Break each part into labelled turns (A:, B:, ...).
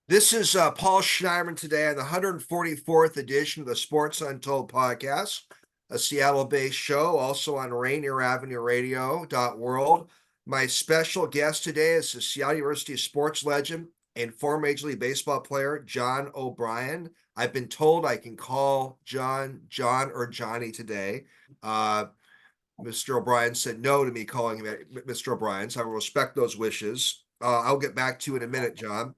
A: This is Paul Schneiderman today on the 144th edition of the Sports Untold podcast, a Seattle-based show, also on Rainier Avenue Radio.world. My special guest today is the Seattle University sports legend and former Major League Baseball player, John O'Brien. I've been told I can call John, or Johnny today. Mr. O'Brien said no to me calling him Mr. O'Brien, so I will respect those wishes. I'll get back to you in a minute, John.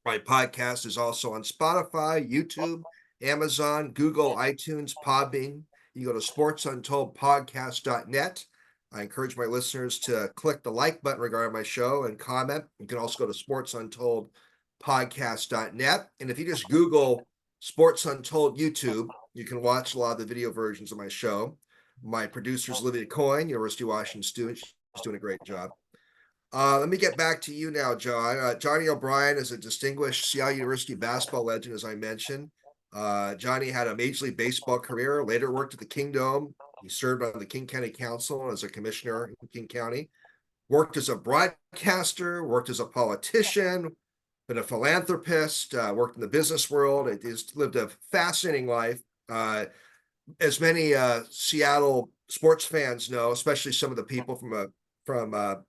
A: My podcast is also on Spotify, YouTube, Amazon, Google, iTunes, Podbean. You go to sportsuntoldpodcast.net. I encourage my listeners to click the like button regarding my show and comment. You can also go to sportsuntoldpodcast.net. And if you just Google Sports Untold YouTube, you can watch a lot of the video versions of my show. My producer is Olivia Coyne, University of Washington student. She's doing a great job. Let me get back to you now, John. Johnny O'Brien is a distinguished Seattle University basketball legend, as I mentioned. Johnny had a Major League Baseball career, later worked at the Kingdome. He served on the King County Council as a commissioner in King County, worked as a broadcaster, worked as a politician, been a philanthropist, worked in the business world. He's lived a fascinating life. As many Seattle sports fans know, especially some of the people from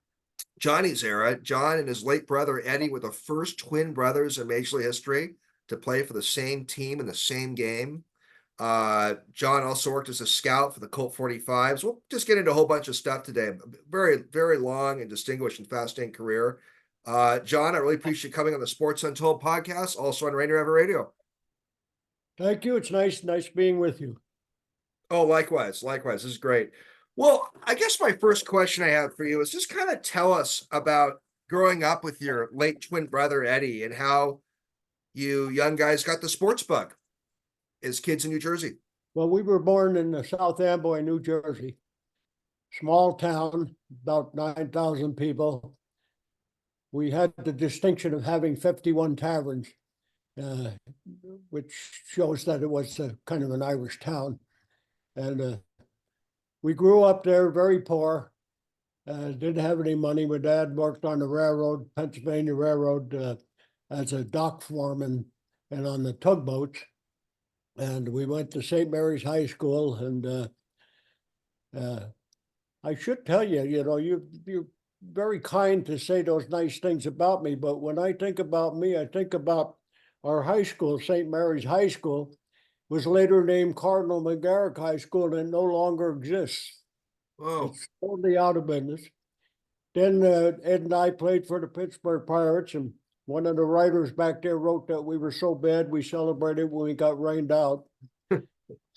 A: Johnny's era, John and his late brother Eddie were the first twin brothers in Major League history to play for the same team in the same game. John also worked as a scout for the Colt 45s. We'll just get into a whole bunch of stuff today. Very, very long and distinguished and fascinating career. John, I really appreciate you coming on the Sports Untold podcast, also on Rainier Avenue Radio.
B: Thank you. It's nice being with you.
A: Oh, likewise. This is great. Well, I guess my first question I have for you is just kind of tell us about growing up with your late twin brother, Eddie, and how you young guys got the sports bug as kids in New Jersey.
B: Well, we were born in South Amboy, New Jersey. Small town, about 9,000 people. We had the distinction of having 51 taverns, which shows that it was kind of an Irish town. And we grew up there very poor, didn't have any money. My dad worked on the railroad, Pennsylvania Railroad, as a dock foreman and on the tugboats. And we went to St. Mary's High School. And I should tell you, you're very kind to say those nice things about me. But when I think about me, I think about our high school, St. Mary's High School, was later named Cardinal McGarrick High School, and it no longer exists.
A: Whoa.
B: It's totally out of business. Then Ed and I played for the Pittsburgh Pirates, and one of the writers back there wrote that we were so bad we celebrated when we got rained out.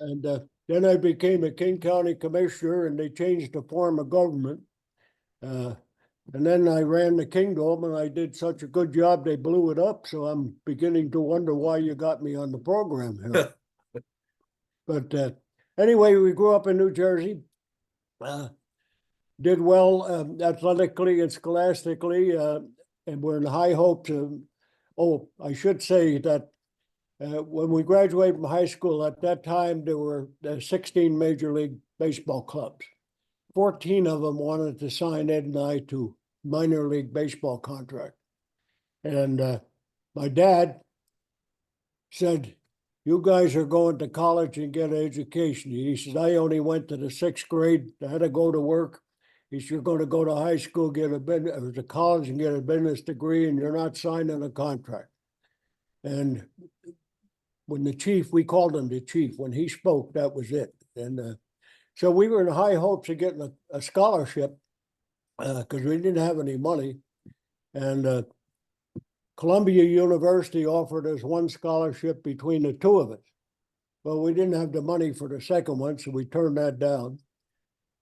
B: And then I became a King County commissioner, and they changed the form of government. And then I ran the Kingdome, and I did such a good job, they blew it up. So I'm beginning to wonder why you got me on the program here. But anyway, we grew up in New Jersey, did well athletically and scholastically, and we're in high hopes. I should say that when we graduated from high school, at that time, there were 16 Major League Baseball clubs. 14 of them wanted to sign Ed and I to minor league baseball contract. And my dad said, "You guys are going to college and get an education." He said, "I only went to the 6th grade. I had to go to work." He said, "You're going to go to high school, get a business, or to college and get a business degree, and you're not signing a contract." And when the chief, we called him the chief, when he spoke, that was it. And so we were in high hopes of getting a scholarship because we didn't have any money. And Columbia University offered us one scholarship between the two of us. Well, we didn't have the money for the second one, so we turned that down.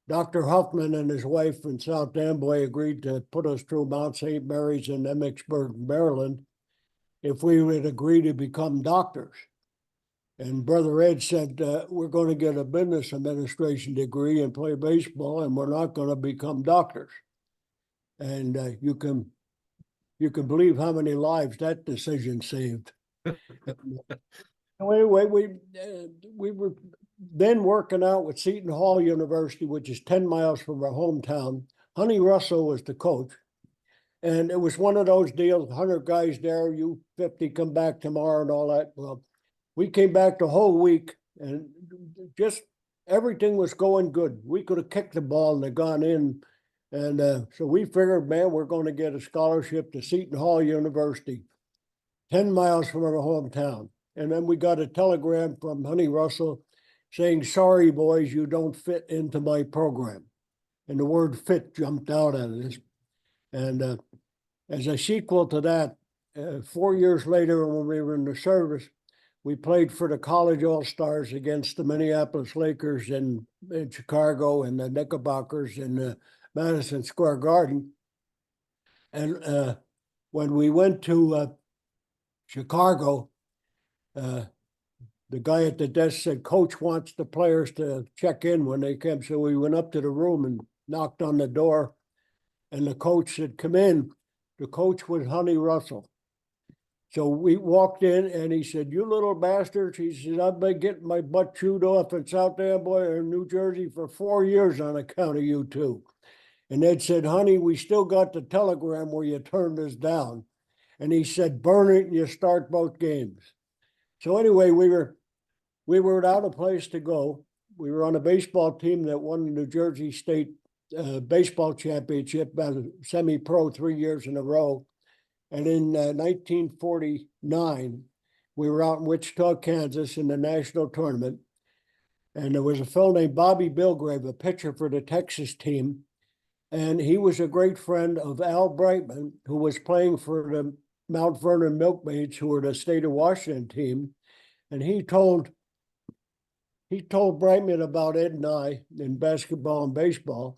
B: Dr. Huffman and his wife in South Amboy agreed to put us through Mount St. Mary's in Emmitsburg, Maryland, if we would agree to become doctors. And Brother Ed said, "We're going to get a business administration degree and play baseball, and we're not going to become doctors." And you can believe how many lives that decision saved. Anyway, we were then working out with Seton Hall University, which is 10 miles from our hometown. Honey Russell was the coach. And it was one of those deals, 100 guys there, you 50 come back tomorrow and all that. Well, we came back the whole week and just everything was going good. We could have kicked the ball and had gone in. And so we figured, man, we're going to get a scholarship to Seton Hall University, 10 miles from our hometown. And then we got a telegram from Honey Russell saying, sorry, boys, you don't fit into my program. And the word fit jumped out at us. And as a sequel to that, 4 years later, when we were in the service, we played for the college all-stars against the Minneapolis Lakers in Chicago and the Knickerbockers in the Madison Square Garden. And when we went to Chicago, the guy at the desk said, Coach wants the players to check in when they came. So we went up to the room and knocked on the door, and the coach said, come in. The coach was Honey Russell. So we walked in and he said, you little bastards. He said, I've been getting my butt chewed off in South Amboy or New Jersey for 4 years on account of you two. And Ed said, honey, we still got the telegram where you turned us down. And he said, burn it and you start both games. So anyway, we were without a place to go. We were on a baseball team that won the New Jersey State baseball championship as a semi-pro 3 years in a row. And in 1949, we were out in Wichita, Kansas in the national tournament. And there was a fellow named Bobby Bilgrave, a pitcher for the Texas team. And he was a great friend of Al Brightman, who was playing for the Mount Vernon Milkmaids, who were the state of Washington team. And he told Brightman about Ed and I in basketball and baseball.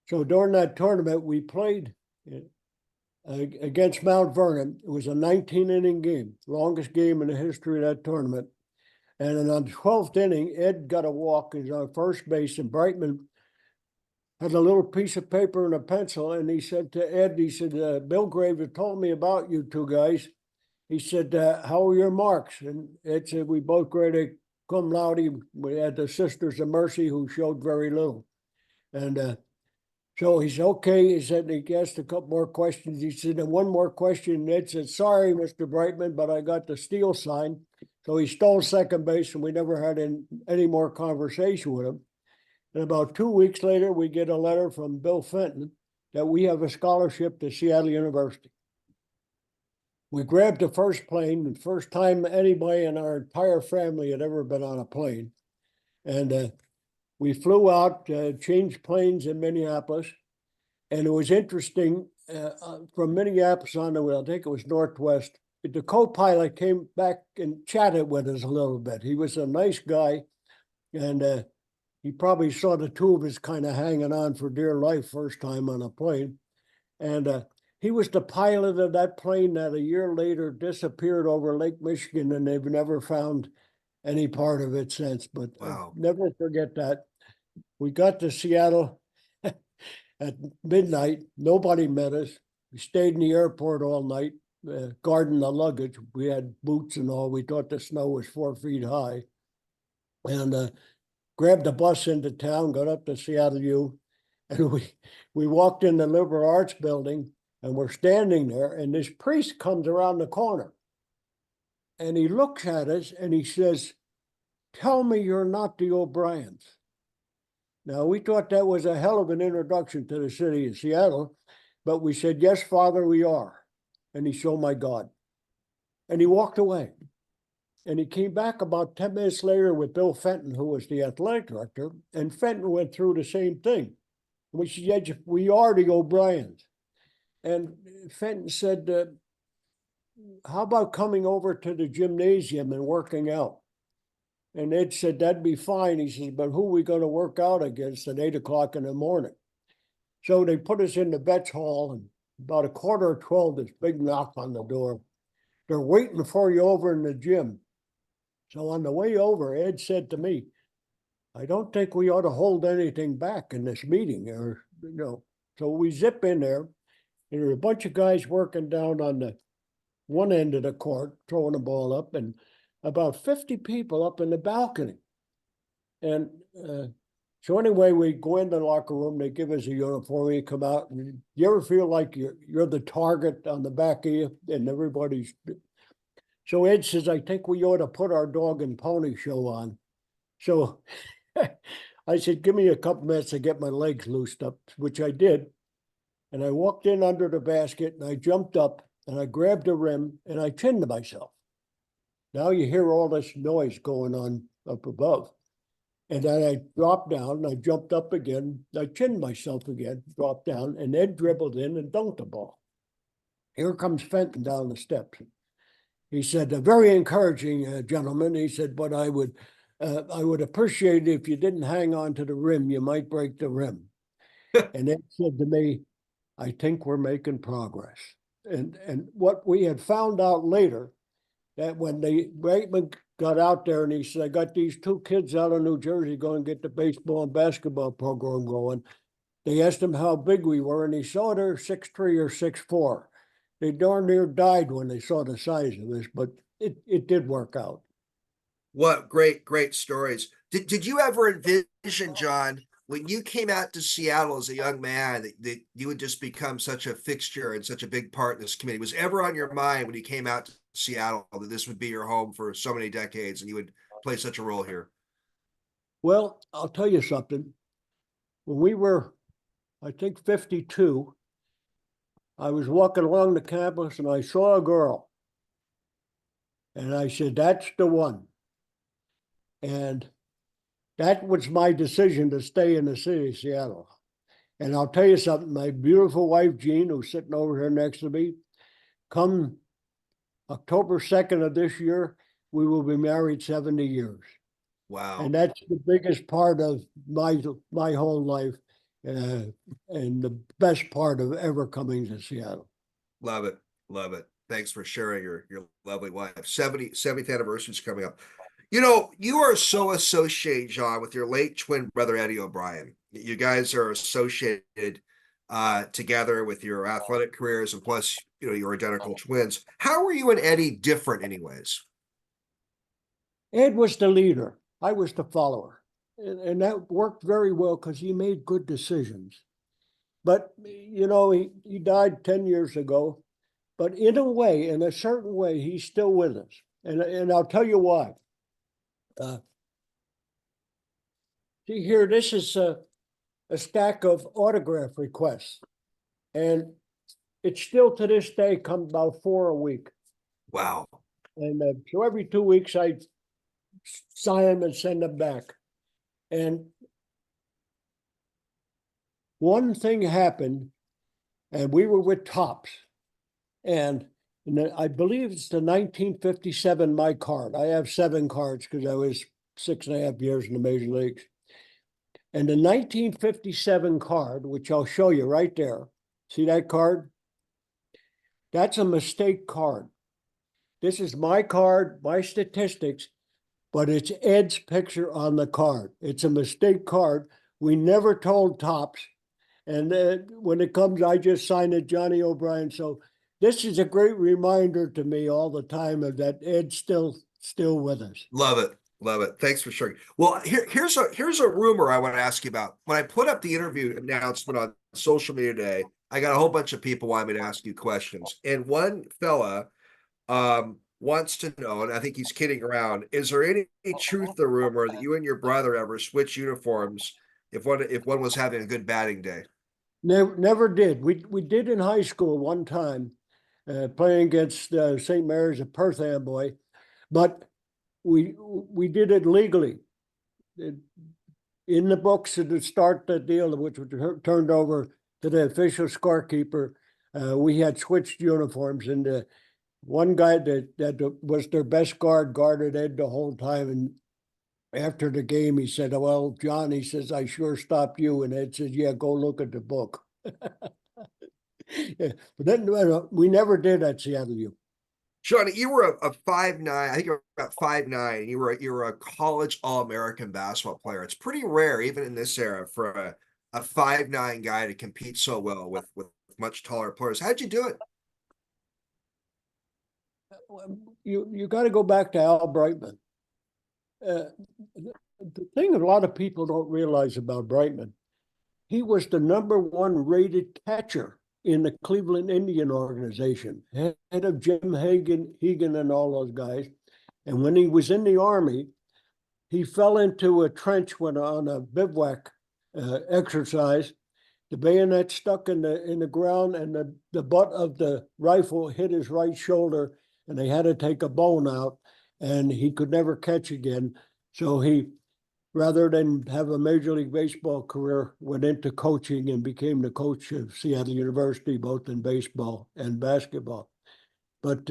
B: So during that tournament, we played against Mount Vernon. It was a 19-inning game, longest game in the history of that tournament. And on the 12th inning, Ed got a walk as our first base, and Brightman had a little piece of paper and a pencil, and he said to Ed, he said, Bill Grave had told me about you two guys. He said, how are your marks? And Ed said, we both graded cum laude. We had the Sisters of Mercy who showed very little. And so he said, okay. He said, he asked a couple more questions. He said, and one more question. Ed said, sorry, Mr. Brightman, but I got the steal sign. So he stole second base, and we never had any more conversation with him. And about 2 weeks later, we get a letter from Bill Fenton that we have a scholarship to Seattle University. We grabbed the first plane, the first time anybody in our entire family had ever been on a plane. And we flew out, changed planes in Minneapolis. And it was interesting, from Minneapolis on to, I think it was Northwest, the co-pilot came back and chatted with us a little bit. He was a nice guy, and he probably saw the two of us kind of hanging on for dear life first time on a plane. And he was the pilot of that plane that a year later disappeared over Lake Michigan, and they've never found any part of it since. But
A: Wow.
B: never forget that. We got to Seattle at midnight. Nobody met us. We stayed in the airport all night, guarding the luggage. We had boots and all. We thought the snow was 4 feet high. And grabbed a bus into town, got up to Seattle U, and we walked in the liberal arts building, and we're standing there, and this priest comes around the corner. And he looks at us and he says, tell me you're not the O'Briens. Now, we thought that was a hell of an introduction to the city of Seattle, but we said, yes, Father, we are. And he showed my God. And he walked away. And he came back about 10 minutes later with Bill Fenton, who was the athletic director, and Fenton went through the same thing. We said, yeah, we are the O'Briens. And Fenton said, how about coming over to the gymnasium and working out? And Ed said, that'd be fine. He says, but who are we going to work out against at 8 o'clock in the morning? So they put us in the Betts Hall, and about 11:45, this big knock on the door. They're waiting for you over in the gym. So on the way over, Ed said to me, I don't think we ought to hold anything back in this meeting, or, you know. So we zip in there, and there are a bunch of guys working down on the one end of the court, throwing the ball up, and about 50 people up in the balcony. And So anyway, we go in the locker room, they give us a uniform, you come out, and you ever feel like you're the target on the back of you and everybody's. So Ed says, I think we ought to put our dog and pony show on. So I said, give me a couple minutes to get my legs loosed up, which I did. And I walked in under the basket and I jumped up and I grabbed the rim and I chinned myself. Now you hear all this noise going on up above. And then I dropped down, I jumped up again, I chinned myself again, dropped down, and Ed dribbled in and dunked the ball. Here comes Fenton down the steps. He said, very encouraging, gentlemen. He said, but I would appreciate it if you didn't hang on to the rim, you might break the rim. And Ed said to me, I think we're making progress. And what we had found out later, that when the Bateman got out there and he said, I got these two kids out of New Jersey going to get the baseball and basketball program going. They asked him how big we were, and he saw they're 6'3" or 6'4". They darn near died when they saw the size of this, but it did work out.
A: What great stories. Did you ever envision, John, when you came out to Seattle as a young man, that you would just become such a fixture and such a big part in this community? Was ever on your mind when you came out to Seattle that this would be your home for so many decades and you would play such a role here?
B: Well, I'll tell you something. When we were, I think, 52, I was walking along the campus and I saw a girl. And I said, that's the one. And that was my decision to stay in the city of Seattle. And I'll tell you something, my beautiful wife, Jean, who's sitting over here next to me, come October 2nd of this year, we will be married 70 years.
A: Wow.
B: And that's the biggest part of my whole life, and the best part of ever coming to Seattle.
A: Love it. Love it. Thanks for sharing your lovely wife. 70th anniversary is coming up. You know, you are so associated, John, with your late twin brother, Eddie O'Brien. You guys are associated together with your athletic careers, and plus, you know, you're identical twins. How were you and Eddie different anyways?
B: Ed was the leader. I was the follower. And that worked very well because he made good decisions. But, you know, he died 10 years ago. But in a way, in a certain way, he's still with us. And I'll tell you why. See here, this is a stack of autograph requests. And it's still to this day come about 4 a week.
A: Wow.
B: And so every 2 weeks I sign them and send them back. And one thing happened, and we were with Tops. And I believe it's the 1957 my card. I have 7 cards because I was 6.5 years in the major leagues. And the 1957 card, which I'll show you right there, see that card? That's a mistake card. This is my card, my statistics, but it's Ed's picture on the card. It's a mistake card. We never told Tops. And when it comes, I just signed it, Johnny O'Brien. So this is a great reminder to me all the time of that Ed's still with us.
A: Love it. Love it. Thanks for sharing. Well, here's a rumor I want to ask you about. When I put up the interview announcement on social media today, I got a whole bunch of people wanting me to ask you questions. And one fella wants to know, and I think he's kidding around, is there any truth to the rumor that you and your brother ever switched uniforms if one was having a good batting day?
B: Never did. We did in high school one time, playing against St. Mary's of Perth Amboy, but we did it legally. In the books to start the deal, which was turned over to the official scorekeeper, we had switched uniforms, and one guy that was their best guarded Ed the whole time. And after the game, he said, well, John, he says, I sure stopped you. And Ed says, yeah, go look at the book. Yeah, but then we never did at Seattle U.
A: Johnny, you were a 5'9", I think you were about 5'9". You were a college All-American basketball player. It's pretty rare, even in this era, for a 5'9" guy to compete so well with much taller players. How'd you do it?
B: You got to go back to Al Brightman. uh, the thing a lot of people don't realize about Brightman, he was the #1 rated catcher in the Cleveland Indian organization, head of Jim Hegan and all those guys. And when he was in the Army, he fell into a trench when on a bivouac exercise. The bayonet stuck in the ground, and the butt of the rifle hit his right shoulder, and they had to take a bone out, and he could never catch again. So he, rather than have a Major League Baseball career, went into coaching and became the coach of Seattle University, both in baseball and basketball. But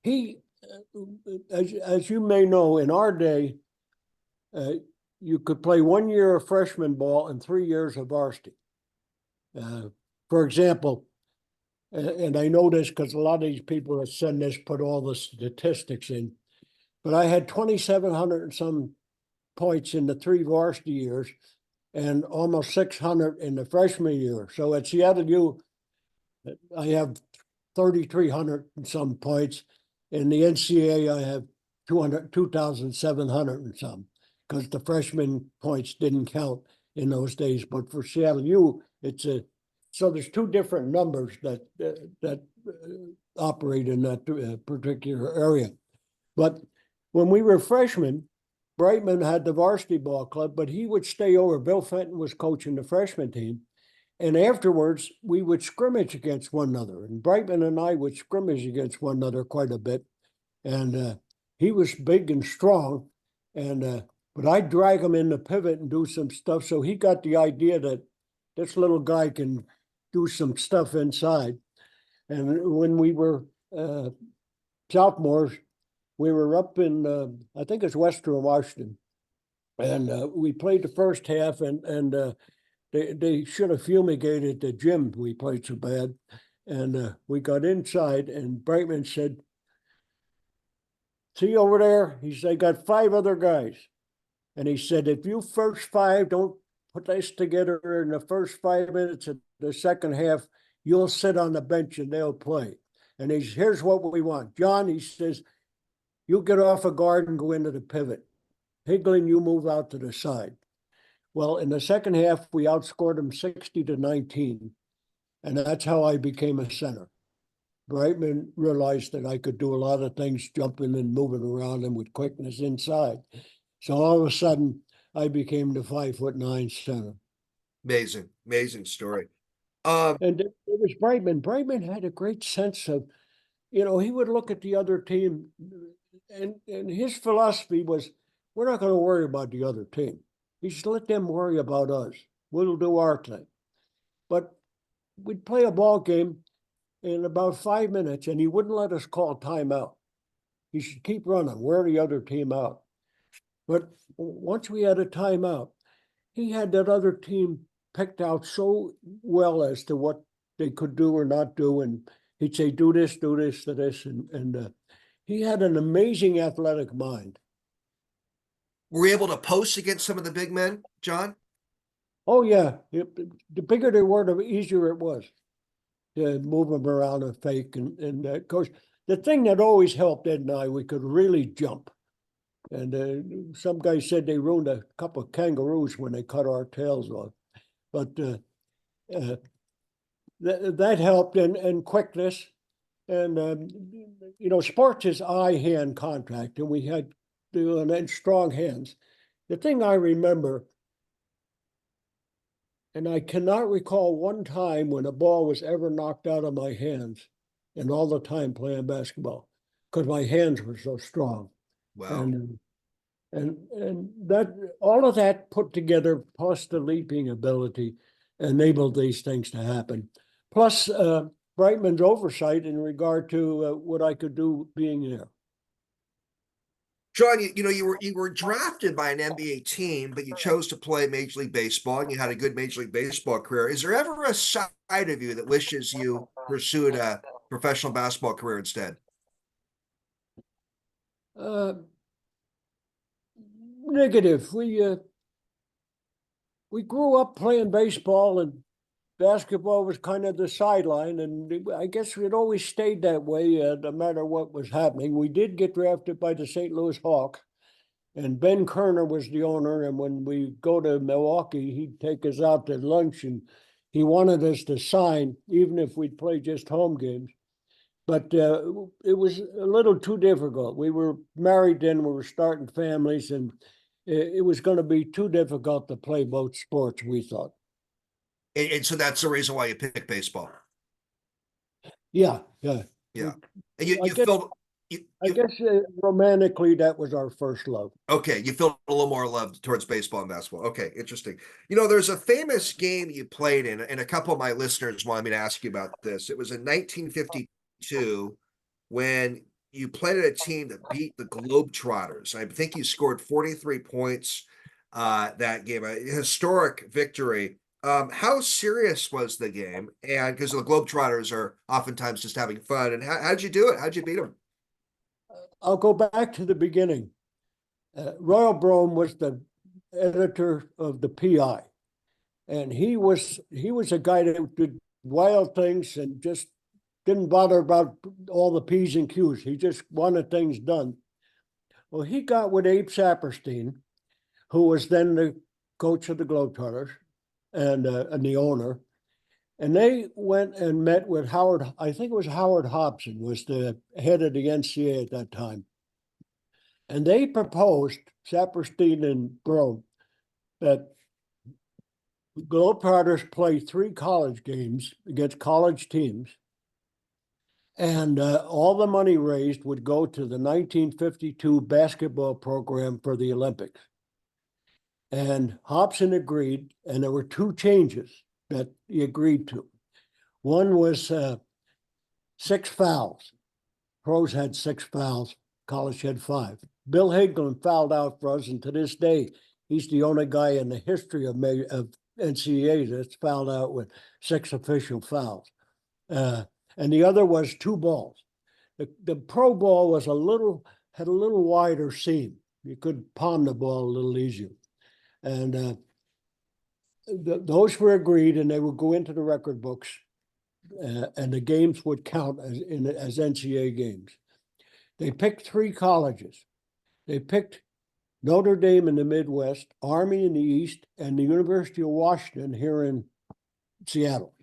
B: he, as you may know, in our day, uh, you could play 1 year of freshman ball and 3 years of varsity. For example, and I know this because a lot of these people that send this put all the statistics in, but I had 2,700 and some points in the 3 varsity years and almost 600 in the freshman year. So at Seattle U, I have 3,300 and some points. In the NCAA, I have 2,700 and some, because the freshman points didn't count in those days. But for Seattle U, so there's 2 different numbers that operate in that particular area. But when we were freshmen, Brightman had the varsity ball club, but he would stay over. Bill Fenton was coaching the freshman team. And afterwards, we would scrimmage against one another. And Brightman and I would scrimmage against one another quite a bit. And he was big and strong. But I'd drag him in the pivot and do some stuff. So he got the idea that this little guy can do some stuff inside. And when we were sophomores, we were up in, I think it's Western Washington. And we played the first half, and they should have fumigated the gym. We played so bad. And we got inside, and Brightman said, "See over there?" He said, "I got 5 other guys." And he said, "If you first 5 don't put this together in the first 5 minutes of the second half, you'll sit on the bench and they'll play." And here's what we want. John, he says, "you get off a guard and go into the pivot. Higgling, you move out to the side." Well, in the second half, we outscored them 60-19. And that's how I became a center. Brightman realized that I could do a lot of things, jumping and moving around and with quickness inside. So all of a sudden, I became the 5'9" center.
A: Amazing, amazing story.
B: And it was Brightman. Brightman had a great sense of, he would look at the other team, and his philosophy was, we're not going to worry about the other team. He said, let them worry about us. We'll do our thing. But we'd play a ball game in about 5 minutes, and he wouldn't let us call timeout. He should keep running, wear the other team out. But once we had a timeout, he had that other team picked out so well as to what they could do or not do. And he'd say, do this to this. And he had an amazing athletic mind.
A: Were you able to post against some of the big men, John?
B: Oh, yeah. The bigger they were, the easier it was to move them around and fake. And of course, the thing that always helped Ed and I, we could really jump. And some guys said they ruined a couple of kangaroos when they cut our tails off. But that helped, and quickness. And, sports is eye-hand contact, and we had and strong hands. The thing I remember, and I cannot recall one time when a ball was ever knocked out of my hands in all the time playing basketball, because my hands were so strong.
A: Wow.
B: And that, all of that put together, plus the leaping ability, enabled these things to happen. Plus Brightman's oversight in regard to what I could do being there.
A: John, you were drafted by an NBA team, but you chose to play Major League Baseball, and you had a good Major League Baseball career. Is there ever a side of you that wishes you pursued a professional basketball career instead?
B: Negative. We grew up playing baseball, and basketball was kind of the sideline, and I guess it always stayed that way no matter what was happening. We did get drafted by the St. Louis Hawks, And Ben Kerner was the owner. And when we go to Milwaukee, he'd take us out to lunch, and he wanted us to sign, even if we'd play just home games. But it was a little too difficult. We were married then, we were starting families, and it was going to be too difficult to play both sports, we thought.
A: And so that's the reason why you picked baseball.
B: Yeah, yeah.
A: Yeah. And you,
B: I
A: you
B: guess,
A: felt, you,
B: I
A: you,
B: guess romantically, that was our first love.
A: okay, you felt a little more love towards baseball and basketball. Okay, interesting. You know, there's a famous game you played in, and a couple of my listeners wanted me to ask you about this. It was in 1952 when you played at a team that beat the Globetrotters. I think you scored 43 points that game, a historic victory. How serious was the game? And because the Globetrotters are oftentimes just having fun, and how'd you do it? How'd you beat them?
B: I'll go back to the beginning. Royal Brome was the editor of the PI, and he was a guy that did wild things and just didn't bother about all the P's and Q's. He just wanted things done. Well, he got with Abe Saperstein, who was then the coach of the Globetrotters and the owner. And they went and met with Howard, I think it was Howard Hobson, was the head of the NCAA at that time. And they proposed, Saperstein and Brome, that Globetrotters play 3 college games against college teams, and all the money raised would go to the 1952 basketball program for the Olympics. And Hobson agreed, and there were 2 changes that he agreed to. One was 6 fouls. Pros had 6 fouls, college had 5. Bill Hagelin fouled out for us, and to this day, he's the only guy in the history of NCAA that's fouled out with 6 official fouls. And the other was 2 balls. The pro ball was had a little wider seam. You could palm the ball a little easier. And those were agreed, and they would go into the record books, and the games would count as NCAA games. They picked 3 colleges. They picked Notre Dame in the Midwest, Army in the East, and the University of Washington here in Seattle.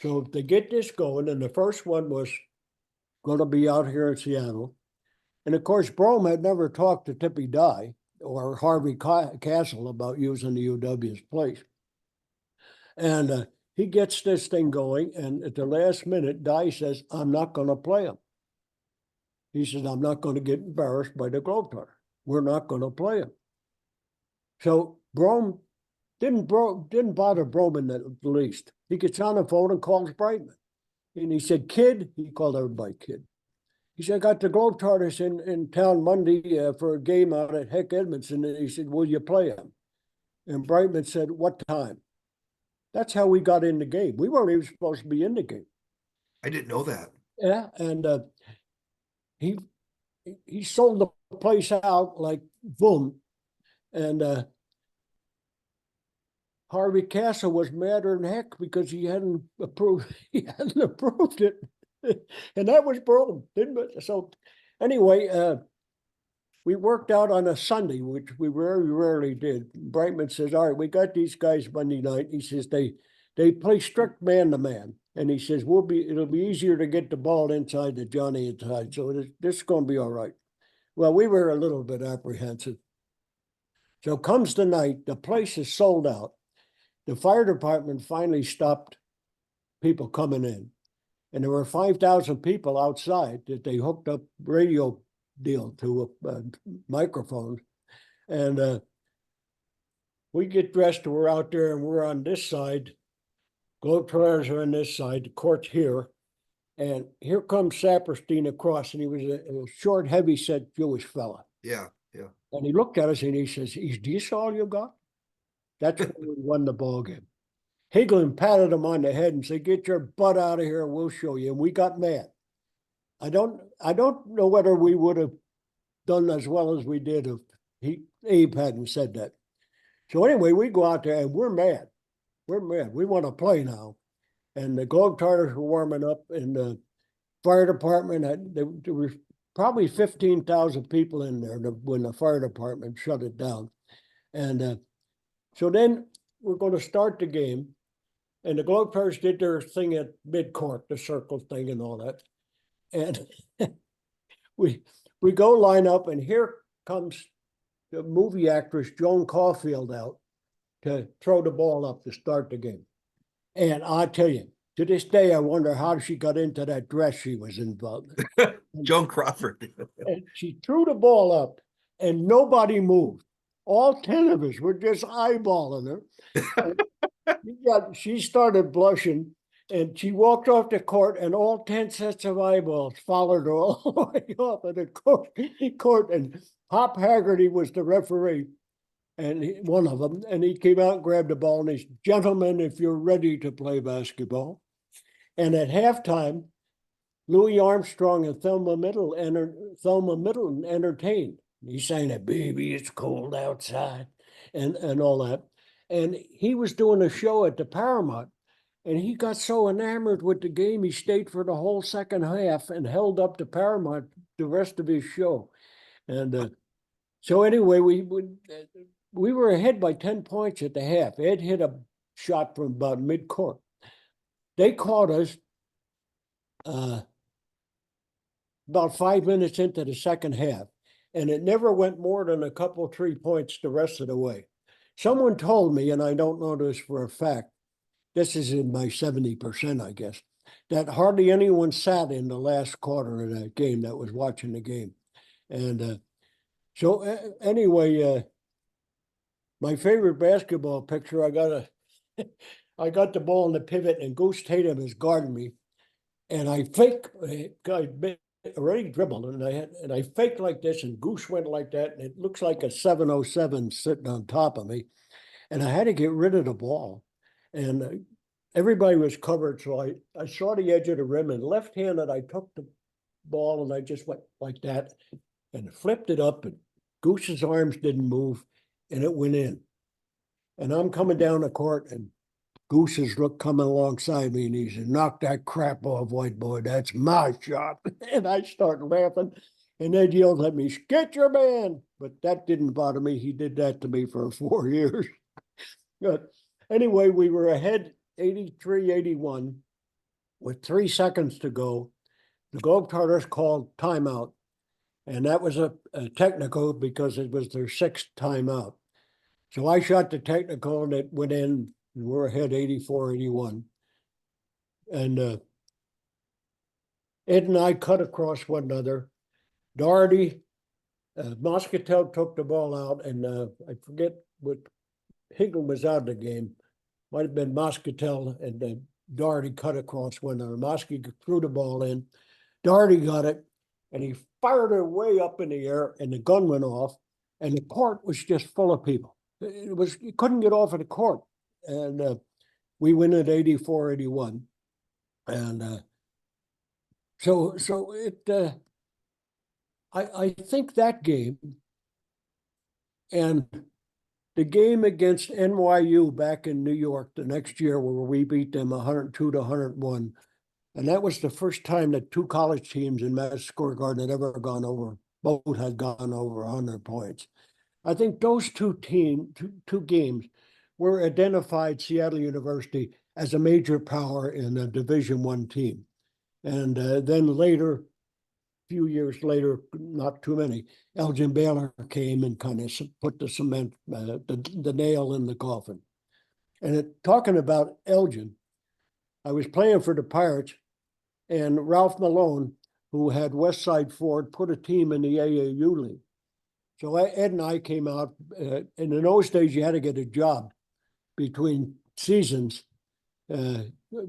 B: So they get this going, and the first one was going to be out here in Seattle. And of course, Brome had never talked to Tippy Dye or Harvey Castle about using the UW's place. And he gets this thing going, and at the last minute, Dye says, I'm not going to play him. He says, I'm not going to get embarrassed by the Globetrotters. We're not going to play him. So Brome didn't bother Brome in the least. He gets on the phone and calls Brightman. And he said, kid, he called everybody kid. He said, I got the Globetrotters in town Monday for a game out at Heck Edmondson. And he said, will you play him? And Brightman said, what time? That's how we got in the game. We weren't even supposed to be in the game.
A: I didn't know that.
B: Yeah, and he sold the place out like boom. And Harvey Castle was madder than heck because he hadn't approved it. And that was Brome, didn't it? So anyway, we worked out on a Sunday, which we very rarely did. Brightman says, all right, we got these guys Monday night. He says they play strict man-to-man. And he says, it'll be easier to get the ball inside than Johnny inside. So this is going to be all right. Well, we were a little bit apprehensive. So comes the night, the place is sold out. The fire department finally stopped people coming in. And there were 5,000 people outside that they hooked up radio deal to microphones. And we get dressed, we're out there, and we're on this side. Globetrotters are on this side, the court's here. And here comes Saperstein across, and he was a short, heavy-set Jewish fella.
A: Yeah, yeah.
B: And he looked at us and he says, is this all you got? That's when we won the ball game. Hagelin patted him on the head and said, get your butt out of here, we'll show you. And we got mad. I don't know whether we would have done as well as we did if Abe hadn't said that. So anyway, we go out there and we're mad. We're mad. We want to play now. And the Globetrotters were warming up, and the fire department, they were probably 15,000 people in there when the fire department shut it down. And so then we're going to start the game. And the Globetrotters did their thing at midcourt, the circle thing and all that. And we go line up, and here comes the movie actress Joan Caulfield out to throw the ball up to start the game. And I tell you, to this day, I wonder how she got into that dress she was involved in.
A: Joan Crawford.
B: And she threw the ball up, and nobody moved. All 10 of us were just eyeballing her. She started blushing, and she walked off the court, and all 10 sets of eyeballs followed her all the way off of the court. And Pop Haggerty was the referee, and one of them, and he came out and grabbed the ball, and he said, "Gentlemen, if you're ready to play basketball." And at halftime, Louis Armstrong and Thelma Middleton entertained. He sang that "Baby, It's Cold Outside" and all that. And he was doing a show at the Paramount, and he got so enamored with the game, he stayed for the whole second half and held up the Paramount the rest of his show. And so anyway, we were ahead by 10 points at the half. Ed hit a shot from about midcourt. They caught us about 5 minutes into the second half, and it never went more than a couple 3 points the rest of the way. Someone told me, and I don't know this for a fact, this is in my 70%, I guess, that hardly anyone sat in the last quarter of that game that was watching the game. And so anyway, my favorite basketball picture, I got the ball in the pivot, and Goose Tatum is guarding me, and I already dribbled, and I faked like this, and Goose went like that, and it looks like a 707 sitting on top of me, and I had to get rid of the ball, and everybody was covered, so I saw the edge of the rim, and left-handed, I took the ball, and I just went like that, and flipped it up, and Goose's arms didn't move, and it went in. And I'm coming down the court, and Goose is coming alongside me, and he said, "Knock that crap off, white boy. That's my shot." And I start laughing, and Ed yells at me, "Get your man." But that didn't bother me. He did that to me for 4 years. But anyway, we were ahead 83-81 with 3 seconds to go. The Globetrotters called timeout, and that was a technical because it was their 6th timeout. So I shot the technical, and it went in. We're ahead 84-81. And Ed and I cut across one another. Doherty, Moscatel took the ball out, and I forget what Higgin was out of the game. Might have been Moscatel, and Doherty cut across one another. Moscatel threw the ball in. Doherty got it, and he fired it way up in the air, and the gun went off, and the court was just full of people. You couldn't get off of the court. And we win at 84-81. And so it, I think that game and the game against NYU back in New York the next year, where we beat them 102-101. And that was the first time that 2 college teams in Madison Square Garden had ever both had gone over 100 points. I think those two games were identified Seattle University as a major power in a Division I team. And then later, a few years later, not too many, Elgin Baylor came and kind of put the cement, the nail in the coffin. And talking about Elgin, I was playing for the Pirates, and Ralph Malone, who had Westside Ford, put a team in the AAU league. So Ed and I came out, and in those days you had to get a job between seasons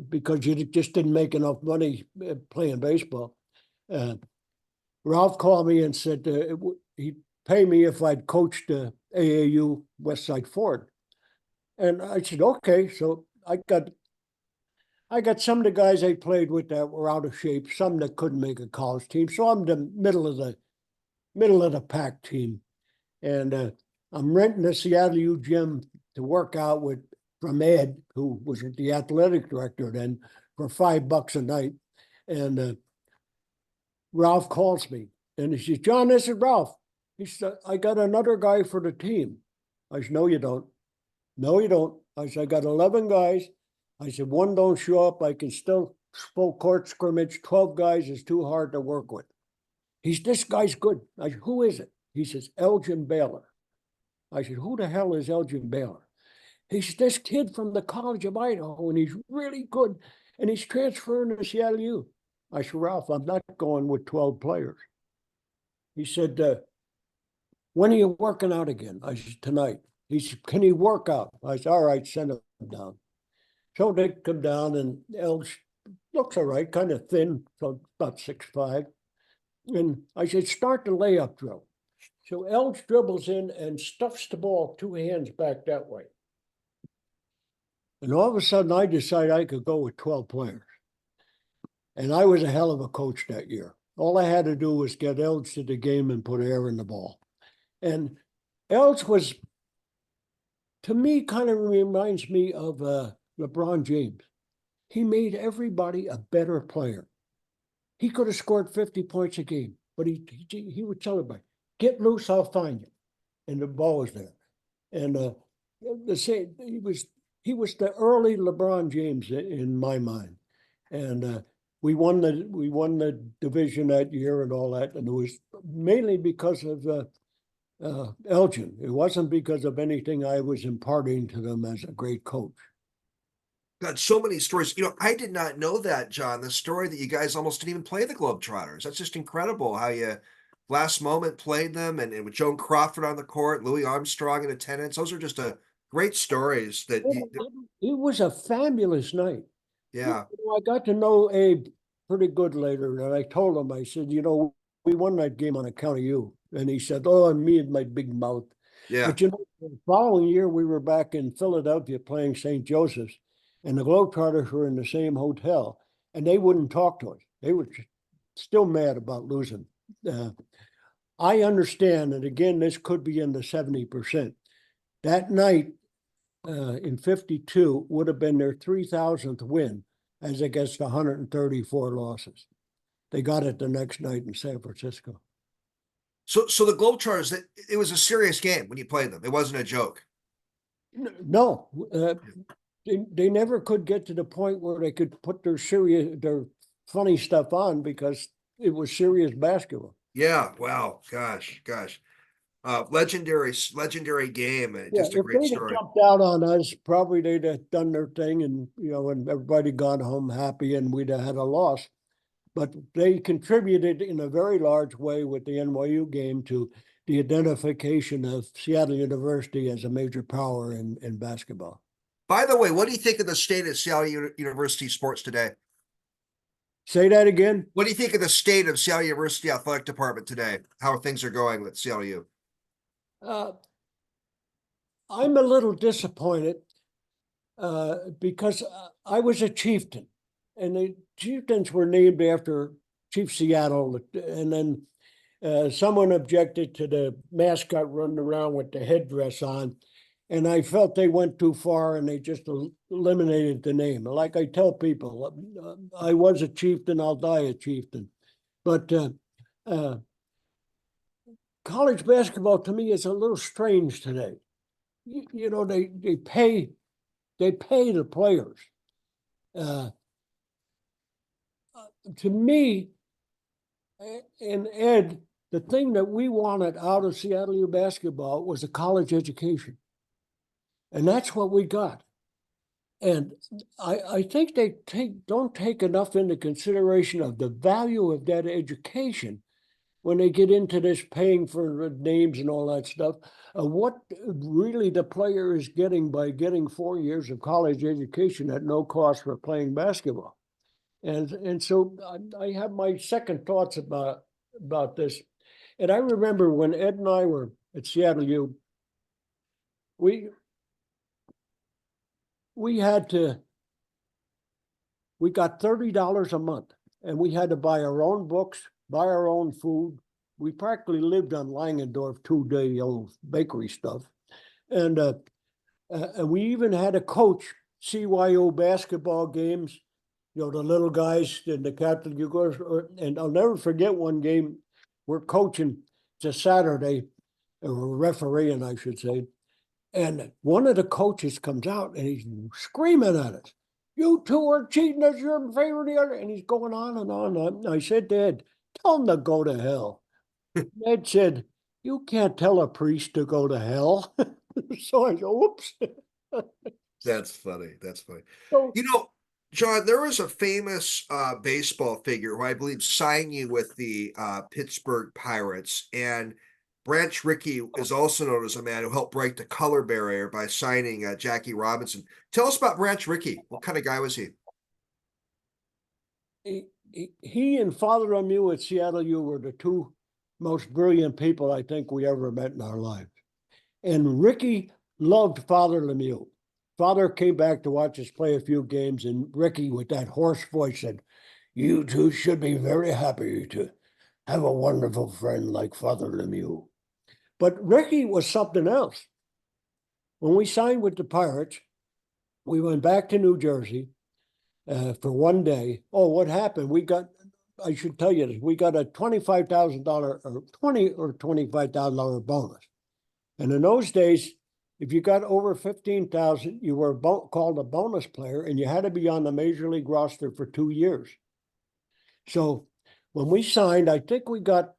B: because you just didn't make enough money playing baseball. Ralph called me and said he'd pay me if I'd coached AAU Westside Ford. And I said, okay. So I got some of the guys I played with that were out of shape, some that couldn't make a college team. So I'm the middle of the pack team. And I'm renting the Seattle U gym to work out from Ed, who was the athletic director then, for $5 a night. And Ralph calls me And he says, John, this is Ralph. He said, I got another guy for the team. I said, no, you don't. No, you don't. I said, I got 11 guys. I said, one don't show up. I can still full court scrimmage. 12 guys is too hard to work with. This guy's good. I said, who is it? He says, Elgin Baylor. I said, who the hell is Elgin Baylor? He said, this kid from the College of Idaho, and he's really good. And he's transferring to Seattle U. I said, Ralph, I'm not going with 12 players. He said, when are you working out again? I said, tonight. He said, can he work out? I said, all right, send him down. So they come down, and Elge looks all right, kind of thin, so about 6'5". And I said, start the layup drill. So Elge dribbles in and stuffs the ball 2 hands back that way. And all of a sudden, I decided I could go with 12 players. And I was a hell of a coach that year. All I had to do was get Elge to the game and put air in the ball. And Elge was, to me, kind of reminds me of LeBron James. He made everybody a better player. He could have scored 50 points a game, but he would tell everybody, get loose, I'll find you. And the ball was there. And he was the early LeBron James in my mind. And we won the division that year and all that. And it was mainly because of Elgin. It wasn't because of anything I was imparting to them as a great coach.
A: Got so many stories. I did not know that, John, the story that you guys almost didn't even play the Globetrotters. That's just incredible how you last moment played them, and with Joan Crawford on the court, Louis Armstrong in attendance. Those are just great stories that
B: it was a fabulous night.
A: Yeah.
B: I got to know Abe pretty good later, and I told him, I said, we won that game on account of you. And he said, oh, and me and my big mouth.
A: Yeah.
B: But the following year, we were back in Philadelphia playing St. Joseph's, and the Globetrotters were in the same hotel, and they wouldn't talk to us. They were still mad about losing. I understand, and again, this could be in the 70%. That night in 52 would have been their 3,000th win as against 134 losses. They got it the next night in San Francisco.
A: So the Globetrotters, it was a serious game when you played them. It wasn't a joke.
B: No, they never could get to the point where they could put their funny stuff on because it was serious basketball.
A: Yeah. Wow. Gosh. Legendary game. And just a great story.
B: If they'd have jumped out on us, probably they'd have done their thing, and and everybody gone home happy, and we'd have had a loss. But they contributed in a very large way with the NYU game to the identification of Seattle University as a major power in basketball.
A: By the way, what do you think of the state of Seattle University sports today?
B: Say that again?
A: What do you think of the state of Seattle University athletic department today? How things are going with Seattle U?
B: I'm a little disappointed because I was a chieftain. And the chieftains were named after Chief Seattle. And then someone objected to the mascot running around with the headdress on. And I felt they went too far, and they just eliminated the name. Like I tell people, I was a chieftain, I'll die a chieftain. But college basketball to me is a little strange today. They pay the players. To me, and Ed, the thing that we wanted out of Seattle U basketball was a college education. And that's what we got. And I think they don't take enough into consideration of the value of that education when they get into this paying for names and all that stuff, what really the player is getting by getting 4 years of college education at no cost for playing basketball. And so I have my second thoughts about this. And I remember when Ed and I were at Seattle U, we got $30 a month, and we had to buy our own books, buy our own food. We practically lived on Langendorf 2-day-old bakery stuff. And we even had a coach CYO basketball games, the little guys and the captain, and I'll never forget one game. we're coaching. It's a Saturday, or refereeing, I should say. And one of the coaches comes out and he's screaming at us. You two are cheating us, you're in favor of the other. And he's going on and on. And I said to Ed, tell him to go to hell. Ed said, you can't tell a priest to go to hell. So I go, oops.
A: That's funny. That's funny.
B: So
A: You know, John, there was a famous baseball figure who I believe signed you with the Pittsburgh Pirates. And Branch Rickey is also known as a man who helped break the color barrier by signing Jackie Robinson. Tell us about Branch Rickey. What kind of guy was he?
B: he and Father Lemieux at Seattle U were the two most brilliant people I think we ever met in our lives. And Rickey loved Father Lemieux. Father came back to watch us play a few games, and Rickey, with that hoarse voice, said, you two should be very happy to have a wonderful friend like Father Lemieux. But Rickey was something else. When we signed with the Pirates, we went back to New Jersey for one day. Oh, what happened? I should tell you this, we got a $25,000 or $25,000 bonus. And in those days, if you got over 15,000, you were called a bonus player, and you had to be on the major league roster for 2 years. So when we signed, I think we got,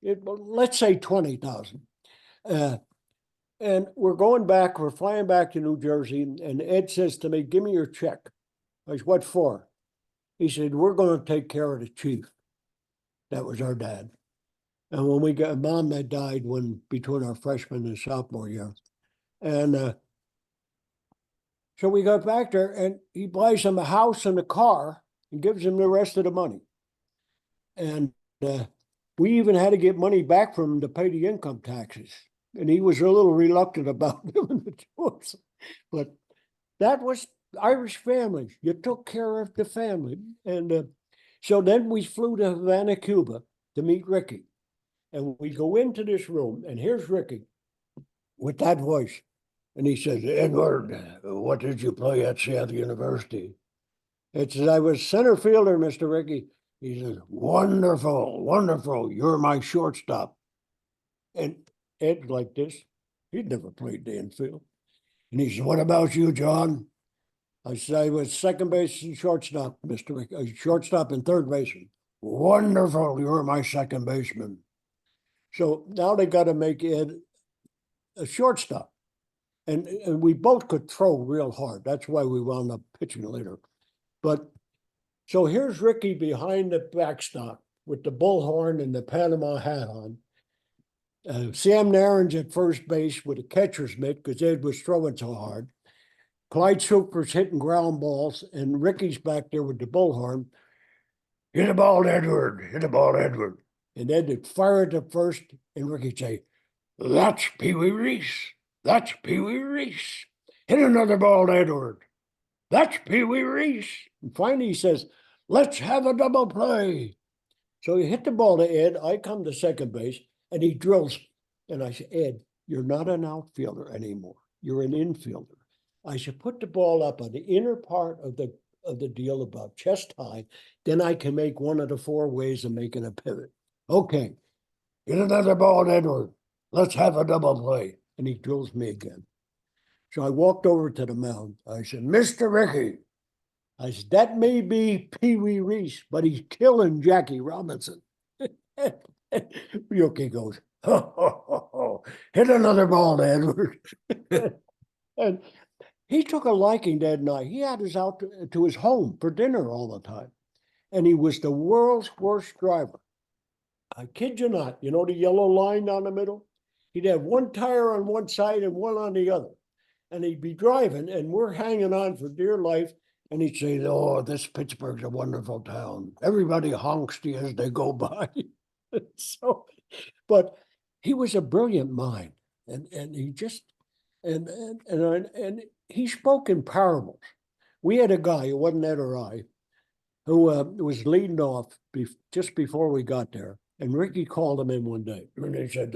B: let's say 20,000. And we're flying back to New Jersey, and Ed says to me, give me your check. I said, what for? He said, we're going to take care of the chief. That was our dad. And when we got mom that died between our freshman and sophomore year. And so we got back there, and he buys him a house and a car and gives him the rest of the money. And we even had to get money back from him to pay the income taxes. And he was a little reluctant about giving it to us. But that was Irish families. You took care of the family. And so then we flew to Havana, Cuba to meet Rickey. And we go into this room, and here's Rickey with that voice. And he says, Edward, what did you play at Seattle University? It says, I was center fielder, Mr. Rickey. He says, wonderful, wonderful. You're my shortstop. And Ed's like this. He'd never played the infield. And he said, what about you, John? I said, I was second base and shortstop, Mr. Rickey. Shortstop and third baseman. Wonderful. You're my second baseman. So now they got to make Ed a shortstop. And we both could throw real hard. That's why we wound up pitching later. But so here's Rickey behind the backstop with the bullhorn and the Panama hat on. Sam Nairn's at first base with a catcher's mitt because Ed was throwing so hard. Clyde Super's hitting ground balls, and Ricky's back there with the bullhorn. Hit the ball, Edward. Hit the ball, Edward. And Ed would fire it to first, and Ricky'd say, that's Pee Wee Reese. That's Pee Wee Reese. Hit another ball, Edward. That's Pee Wee Reese. And finally he says, let's have a double play. So he hit the ball to Ed. I come to second base, and he drills. And I said, Ed, you're not an outfielder anymore. You're an infielder. I should put the ball up on the inner part of the deal about chest high. Then I can make one of the four ways of making a pivot. Okay, hit another ball, Edward. Let's have a double play. And he drills me again. So I walked over to the mound. I said, Mr. Rickey. I said, that may be Pee Wee Reese, but he's killing Jackie Robinson. Rickey goes, ho, ho, ho, ho. Hit another ball, Edward. And he took a liking that night. He had us out to his home for dinner all the time. And he was the world's worst driver. I kid you not. You know the yellow line down the middle? He'd have one tire on one side and one on the other. And he'd be driving, and we're hanging on for dear life. And he'd say, oh, this Pittsburgh's a wonderful town. Everybody honks to you as they go by. So, but he was a brilliant mind. And he just, and he spoke in parables. We had a guy, it wasn't Ed or I, who was leading off just before we got there. And Rickey called him in one day. And he said,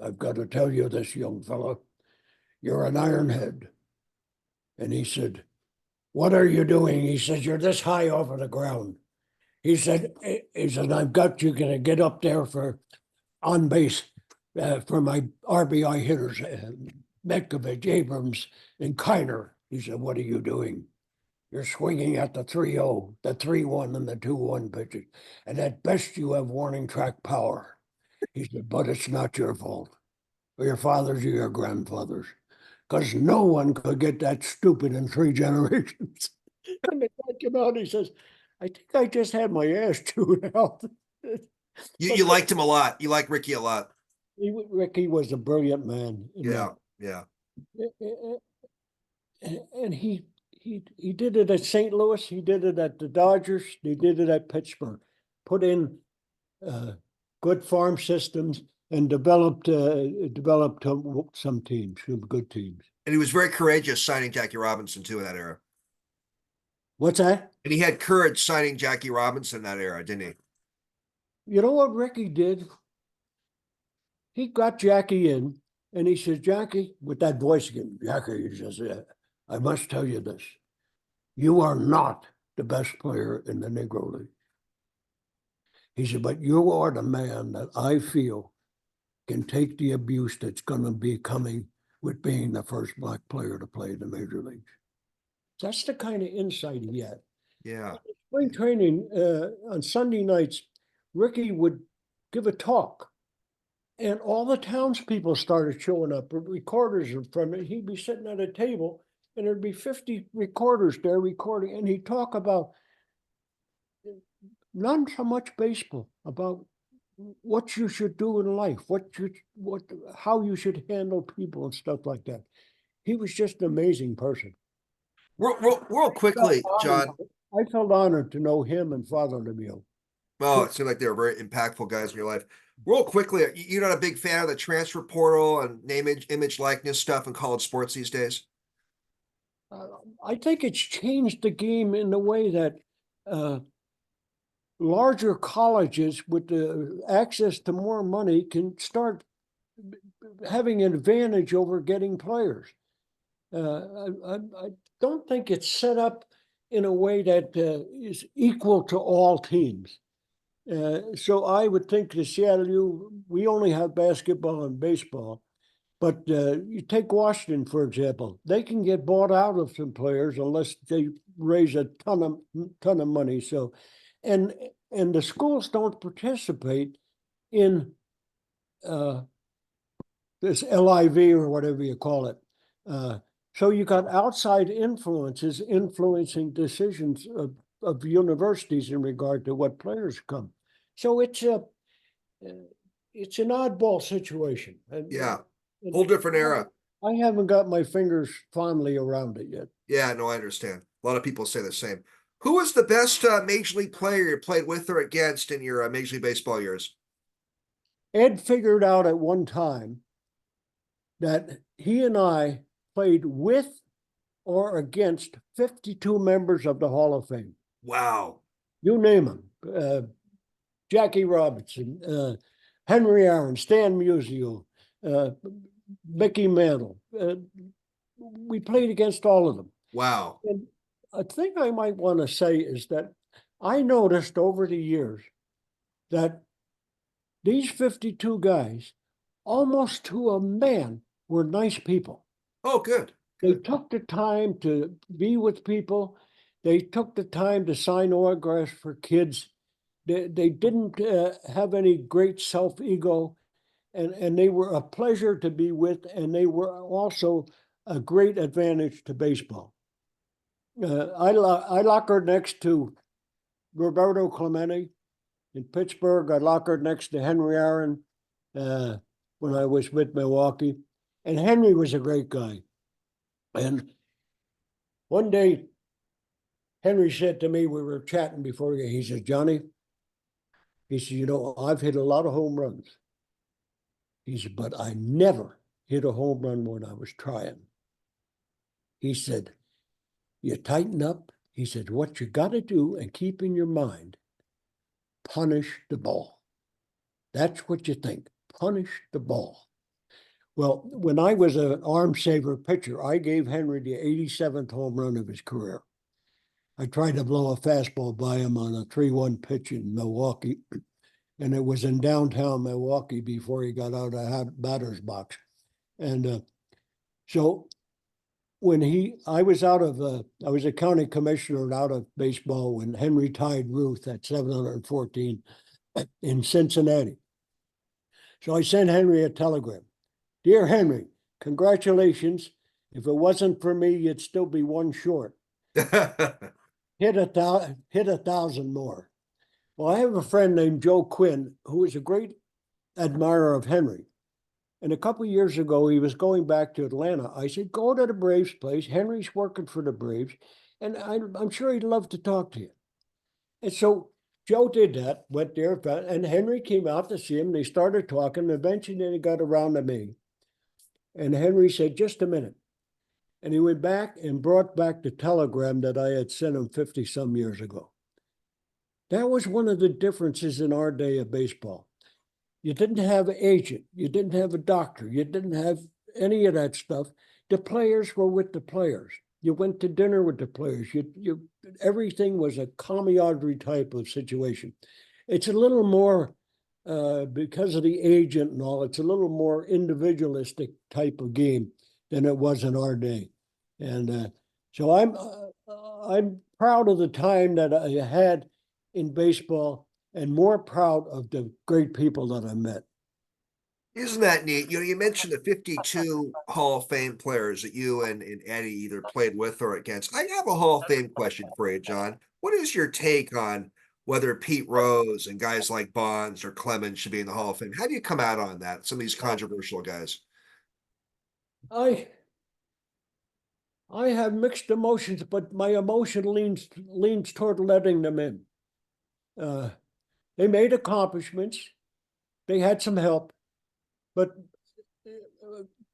B: I've got to tell you this, young fellow. You're an ironhead. And he said, what are you doing? He says, you're this high off of the ground. he said, I've got you gonna get up there for on base for my RBI hitters, Metkovich, Abrams, and Kiner. He said, what are you doing? You're swinging at the 3-0, the 3-1, and the 2-1 pitches. And at best, you have warning track power. He said, but it's not your fault, or your father's or your grandfather's, because no one could get that stupid in 3 generations. And the guy came out and he says, I think I just had my ass chewed out.
A: You liked him a lot. You like Ricky a lot.
B: Ricky was a brilliant man.
A: Yeah, yeah.
B: And he did it at St. Louis. He did it at the Dodgers. He did it at Pittsburgh. Put in good farm systems and developed some teams, some good teams.
A: And he was very courageous signing Jackie Robinson too in that era.
B: What's that?
A: And he had courage signing Jackie Robinson in that era, didn't he?
B: You know what Ricky did? He got Jackie in, and he says, Jackie, with that voice again, Jackie, he says, I must tell you this. You are not the best player in the Negro League. He said, but you are the man that I feel can take the abuse that's going to be coming with being the first black player to play in the major leagues. That's the kind of insight he had.
A: Yeah.
B: Spring training on Sunday nights, Ricky would give a talk, and all the townspeople started showing up, recorders in front of it. He'd be sitting at a table, and there'd be 50 recorders there recording, and he'd talk about not so much baseball, about what you should do in life, how you should handle people and stuff like that. He was just an amazing person.
A: Real quickly, John.
B: I felt honored to know him and Father Lemieux.
A: Oh, it seemed like they were very impactful guys in your life. Real quickly, you're not a big fan of the transfer portal and name, image, likeness stuff in college sports these days?
B: I think it's changed the game in the way that larger colleges with the access to more money can start having an advantage over getting players. I don't think it's set up in a way that is equal to all teams. So I would think the Seattle U, we only have basketball and baseball, but you take Washington, for example, they can get bought out of some players unless they raise a ton of money. So, and the schools don't participate in this LIV or whatever you call it. So you got outside influences influencing decisions of universities in regard to what players come. So it's an oddball situation.
A: Yeah, whole different era.
B: I haven't got my fingers fondly around it yet.
A: Yeah, no, I understand. A lot of people say the same. Who was the best Major League player you played with or against in your Major League Baseball years?
B: Ed figured out at one time that he and I played with or against 52 members of the Hall of Fame.
A: Wow.
B: You name them. Jackie Robinson, Henry Aaron, Stan Musial, Mickey Mantle. We played against all of them.
A: Wow.
B: And a thing I might want to say is that I noticed over the years that these 52 guys, almost to a man, were nice people.
A: Oh, good.
B: They took the time to be with people. They took the time to sign autographs for kids. They didn't have any great self-ego, and they were a pleasure to be with, and they were also a great advantage to baseball. I lockered next to Roberto Clemente in Pittsburgh. I lockered next to Henry Aaron when I was with Milwaukee. And Henry was a great guy. And one day, Henry said to me, we were chatting before, he says, Johnny, he said, you know, I've hit a lot of home runs. He said, but I never hit a home run when I was trying. He said, you tighten up. He said, what you got to do and keep in your mind, punish the ball. That's what you think, punish the ball. Well, when I was an arm saver pitcher, I gave Henry the 87th home run of his career. I tried to blow a fastball by him on a 3-1 pitch in Milwaukee, and it was in downtown Milwaukee before he got out of the batter's box. And so I was I was a county commissioner out of baseball when Henry tied Ruth at 714 in Cincinnati. So I sent Henry a telegram. Dear Henry, congratulations. If it wasn't for me, you'd still be one short. Hit 1,000 more. Well, I have a friend named Joe Quinn who is a great admirer of Henry. And a couple of years ago, he was going back to Atlanta. I said, go to the Braves place. Henry's working for the Braves, and I'm sure he'd love to talk to you. And so Joe did that, went there, and Henry came out to see him. They started talking. Eventually, they got around to me. And Henry said, just a minute. And he went back and brought back the telegram that I had sent him 50 some years ago. That was one of the differences in our day of baseball. You didn't have an agent. You didn't have a doctor. You didn't have any of that stuff. The players were with the players. You went to dinner with the players. Everything was a camaraderie type of situation. It's a little more, because of the agent and all, it's a little more individualistic type of game than it was in our day. And so I'm proud of the time that I had in baseball, and more proud of the great people that I met.
A: Isn't that neat? You mentioned the 52 Hall of Fame players that you and Eddie either played with or against. I have a Hall of Fame question for you, John. What is your take on whether Pete Rose and guys like Bonds or Clemens should be in the Hall of Fame? How do you come out on that? Some of these controversial guys.
B: I I have mixed emotions, but my emotion leans toward letting them in. Uh, they made accomplishments. They had some help, but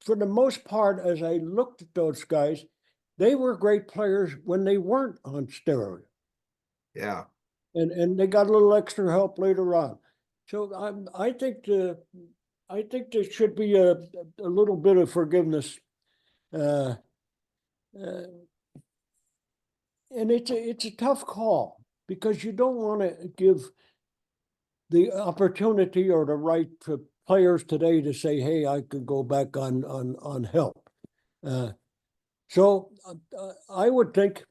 B: for the most part, as I looked at those guys, they were great players when they weren't on steroids.
A: Yeah.
B: And they got a little extra help later on. So I think there should be a little bit of forgiveness, uh, uh, and it's a tough call because you don't want to give the opportunity or the right for players today to say, "Hey, I could go back on help." Uh, so I would think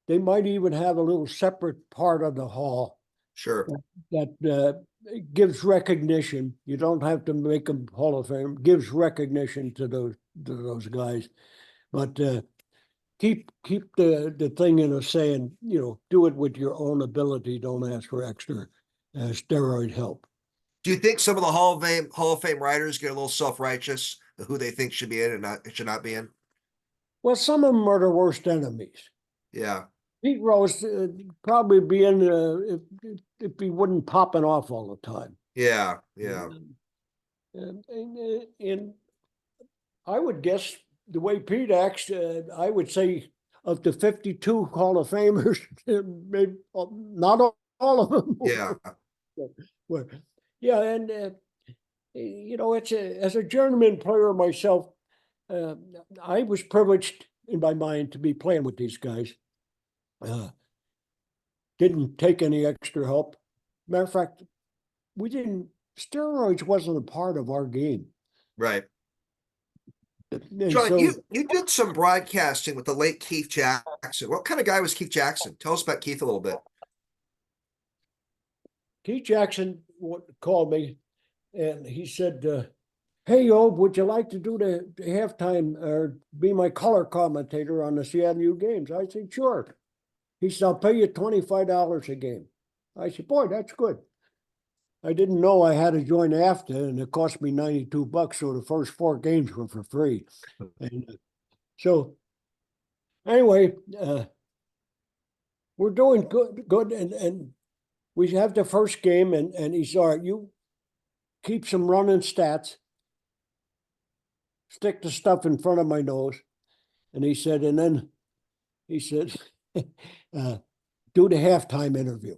B: they might even have a little separate part of the hall
A: Sure.
B: that gives recognition. You don't have to make them Hall of Fame. Gives recognition to those guys, but keep the thing in of saying, do it with your own ability. Don't ask for extra steroid help.
A: Do you think some of the Hall of Fame writers get a little self-righteous, who they think should be in and should not be in?
B: Well, some of them are the worst enemies.
A: Yeah.
B: Pete Rose probably be in if he wouldn't popping off all the time.
A: Yeah. Yeah.
B: And I would guess the way Pete acts, I would say of the 52 Hall of Famers, maybe not all of them.
A: Yeah.
B: Were. Yeah, and it's as a journeyman player myself, uh, I was privileged in my mind to be playing with these guys. Didn't take any extra help. Matter of fact, we didn't. Steroids wasn't a part of our game,
A: Right.
B: and
A: John,
B: so
A: you did some broadcasting with the late Keith Jackson. What kind of guy was Keith Jackson? Tell us about Keith a little bit.
B: Keith Jackson called me, and he said, "Hey, Ob, would you like to do the halftime or be my color commentator on the Seattle U games?" I said, "Sure." He said, "I'll pay you $25 a game." I said, "Boy, that's good." I didn't know I had to join AFTA, and it cost me $92. So the first 4 games were for free. And so anyway, we're doing good, and we have the first game, and he said, "All right, you keep some running stats, stick the stuff in front of my nose," and he said, and then he said, "Do the halftime interview."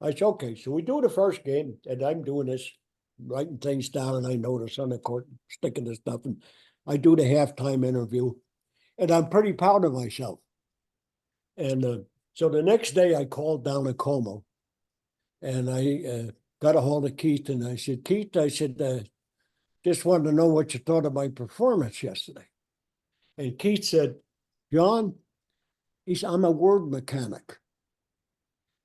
B: I said, "Okay." So we do the first game, and I'm doing this, writing things down, and I notice on the court, sticking the stuff, and I do the halftime interview, and I'm pretty proud of myself. And so the next day I called down to Como and I got a hold of Keith and I said, Keith, I said, just wanted to know what you thought of my performance yesterday. And Keith said, John, I'm a word mechanic.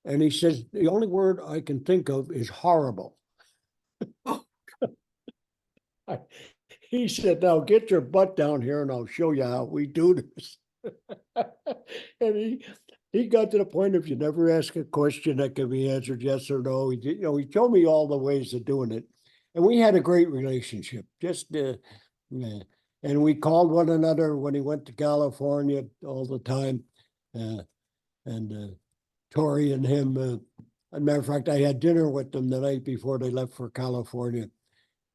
B: And he says, the only word I can think of is horrible. He said, now get your butt down here and I'll show you how we do this. And he got to the point, if you never ask a question that can be answered yes or no, he showed me all the ways of doing it. And we had a great relationship, yeah. And we called one another when he went to California all the time. And Tori and him, as a matter of fact, I had dinner with them the night before they left for California.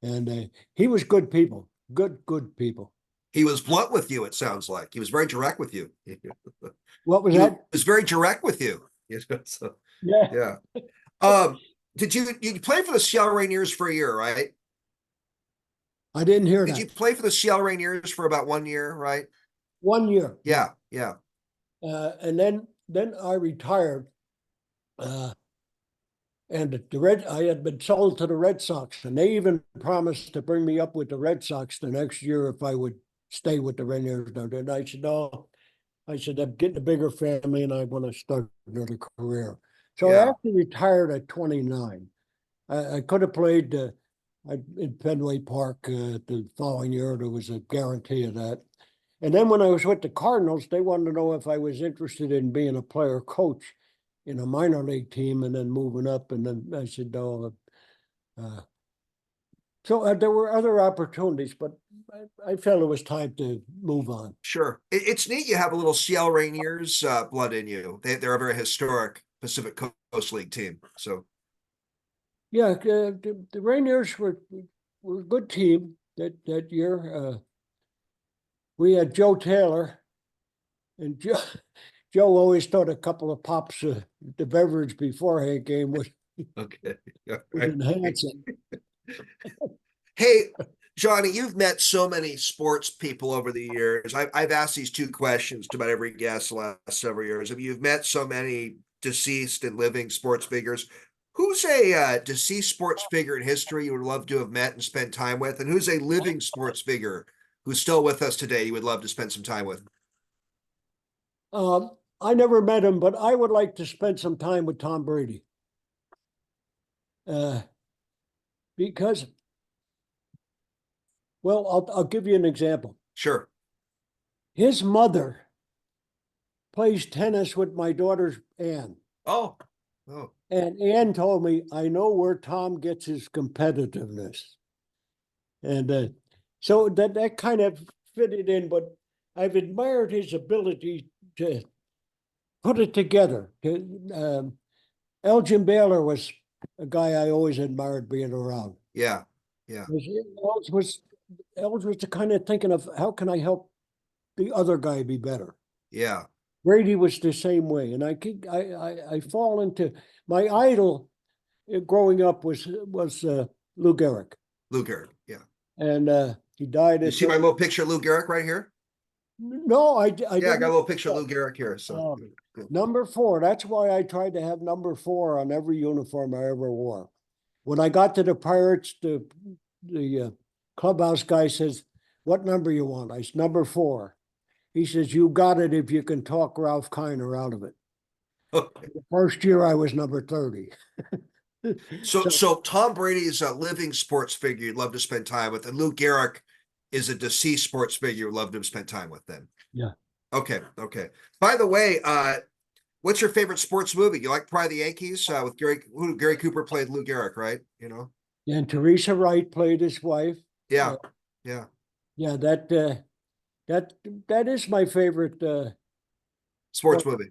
B: And he was good people, good people.
A: He was blunt with you, it sounds like. He was very direct with you.
B: What was
A: He
B: that?
A: was very direct with you. So,
B: Yeah.
A: yeah. Did you play for the Seattle Rainiers for a year, right?
B: I didn't hear
A: Did
B: that.
A: you play for the Seattle Rainiers for about 1 year, right?
B: 1 year.
A: Yeah.
B: And then I retired. And I had been sold to the Red Sox, and they even promised to bring me up with the Red Sox the next year if I would stay with the Rainiers. And I said, no. I said, I'm getting a bigger family and I want to start another career. So I
A: Yeah.
B: actually retired at 29. I could have played in Fenway Park the following year. There was a guarantee of that. And then when I was with the Cardinals, they wanted to know if I was interested in being a player coach in a minor league team and then moving up. And then I said, no. So there were other opportunities, but I felt it was time to move on.
A: Sure. It's neat you have a little Seattle Rainiers blood in you. They're a very historic Pacific Coast League team. So
B: yeah, the Rainiers were a good team that year. We had Joe Taylor, and Joe always thought a couple of pops the beverage beforehand game was
A: okay. Yeah,
B: was
A: right.
B: enhancing.
A: Hey, Johnny, you've met so many sports people over the years. I've asked these two questions to about every guest the last several years. If you've met so many deceased and living sports figures, who's a deceased sports figure in history you would love to have met and spent time with? And who's a living sports figure who's still with us today you would love to spend some time with?
B: I never met him, but I would like to spend some time with Tom Brady. Because, well, I'll give you an example.
A: Sure.
B: His mother plays tennis with my daughter Ann.
A: Oh.
B: And Ann told me, I know where Tom gets his competitiveness. And so that kind of fitted in, but I've admired his ability to put it together. Elgin Baylor was a guy I always admired being around.
A: Yeah.
B: Elgin was the kind of thinking of how can I help the other guy be better.
A: Yeah.
B: Brady was the same way, and I fall into my idol growing up was Lou Gehrig.
A: Lou Gehrig. Yeah.
B: And he died.
A: You see my little picture of Lou Gehrig right here?
B: No, I
A: yeah, I got a little picture of Lou Gehrig here. So
B: number 4. That's why I tried to have number 4 on every uniform I ever wore. When I got to the Pirates, the clubhouse guy says, "What number you want?" I said, "Number 4." He says, "You got it if you can talk Ralph Kiner out of it."
A: Okay.
B: The first year I was number 30.
A: So Tom Brady is a living sports figure you'd love to spend time with, and Lou Gehrig is a deceased sports figure you'd love to spend time with then.
B: Yeah.
A: Okay. By the way, what's your favorite sports movie? You like Pride of the Yankees with Gary Cooper played Lou Gehrig, right? You know.
B: And Teresa Wright played his wife.
A: Yeah.
B: Yeah, that is my favorite
A: sports movie.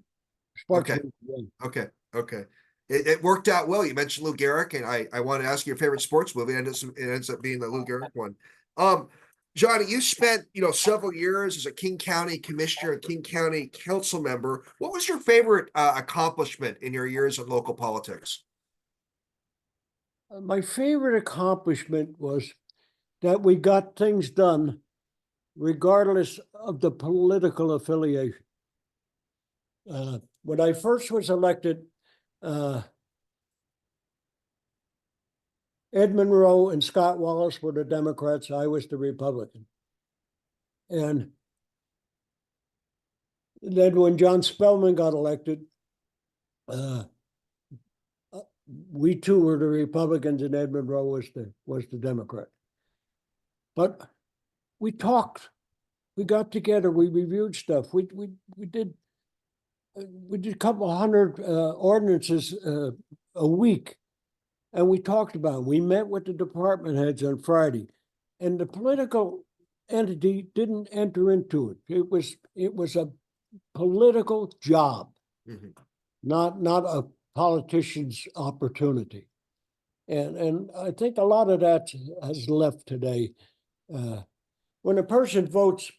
B: Sports
A: okay.
B: movie.
A: Okay. It worked out well. You mentioned Lou Gehrig, and I want to ask you your favorite sports movie. And it ends up being the Lou Gehrig one. Johnny, you spent several years as a King County commissioner and King County council member. What was your favorite accomplishment in your years in local politics?
B: My favorite accomplishment was that we got things done regardless of the political affiliation. When I first was elected, Ed Monroe and Scott Wallace were the Democrats. I was the Republican. And then when John Spellman got elected, we too were the Republicans and Ed Monroe was the Democrat. But we talked, we got together, we reviewed stuff. We did a couple hundred ordinances a week, and we talked about them. We met with the department heads on Friday, and the political entity didn't enter into it. It was a political job, not a politician's opportunity. And I think a lot of that has left today. When a person votes,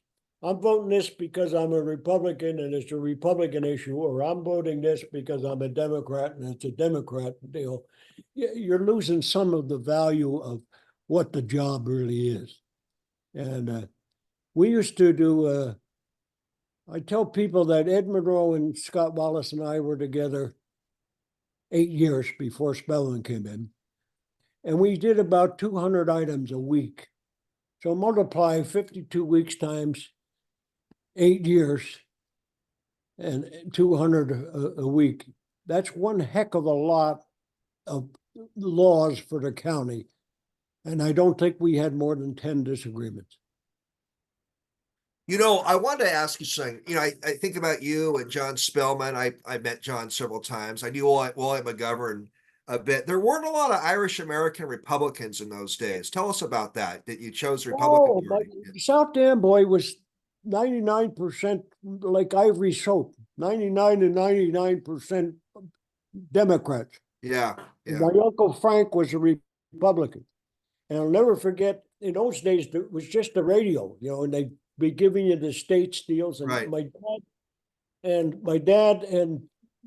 B: I'm voting this because I'm a Republican and it's a Republican issue, or I'm voting this because I'm a Democrat and it's a Democrat deal, you're losing some of the value of what the job really is. And we used to do, I tell people that Ed Monroe and Scott Wallace and I were together 8 years before Spellman came in. And we did about 200 items a week. So multiply 52 weeks times 8 years and 200 a week. That's one heck of a lot of laws for the county. And I don't think we had more than 10 disagreements.
A: You know, I wanted to ask you something. You know, I think about you and John Spellman. I met John several times. I knew William McGovern a bit. There weren't a lot of Irish American Republicans in those days. Tell us about that you chose the Republican Party.
B: South Amboy was 99% like Ivory Soap, 99 to 99% Democrats.
A: Yeah.
B: My Uncle Frank was a Republican. And I'll never forget, in those days, it was just the radio, and they'd be giving you the state deals. And
A: right.
B: my dad and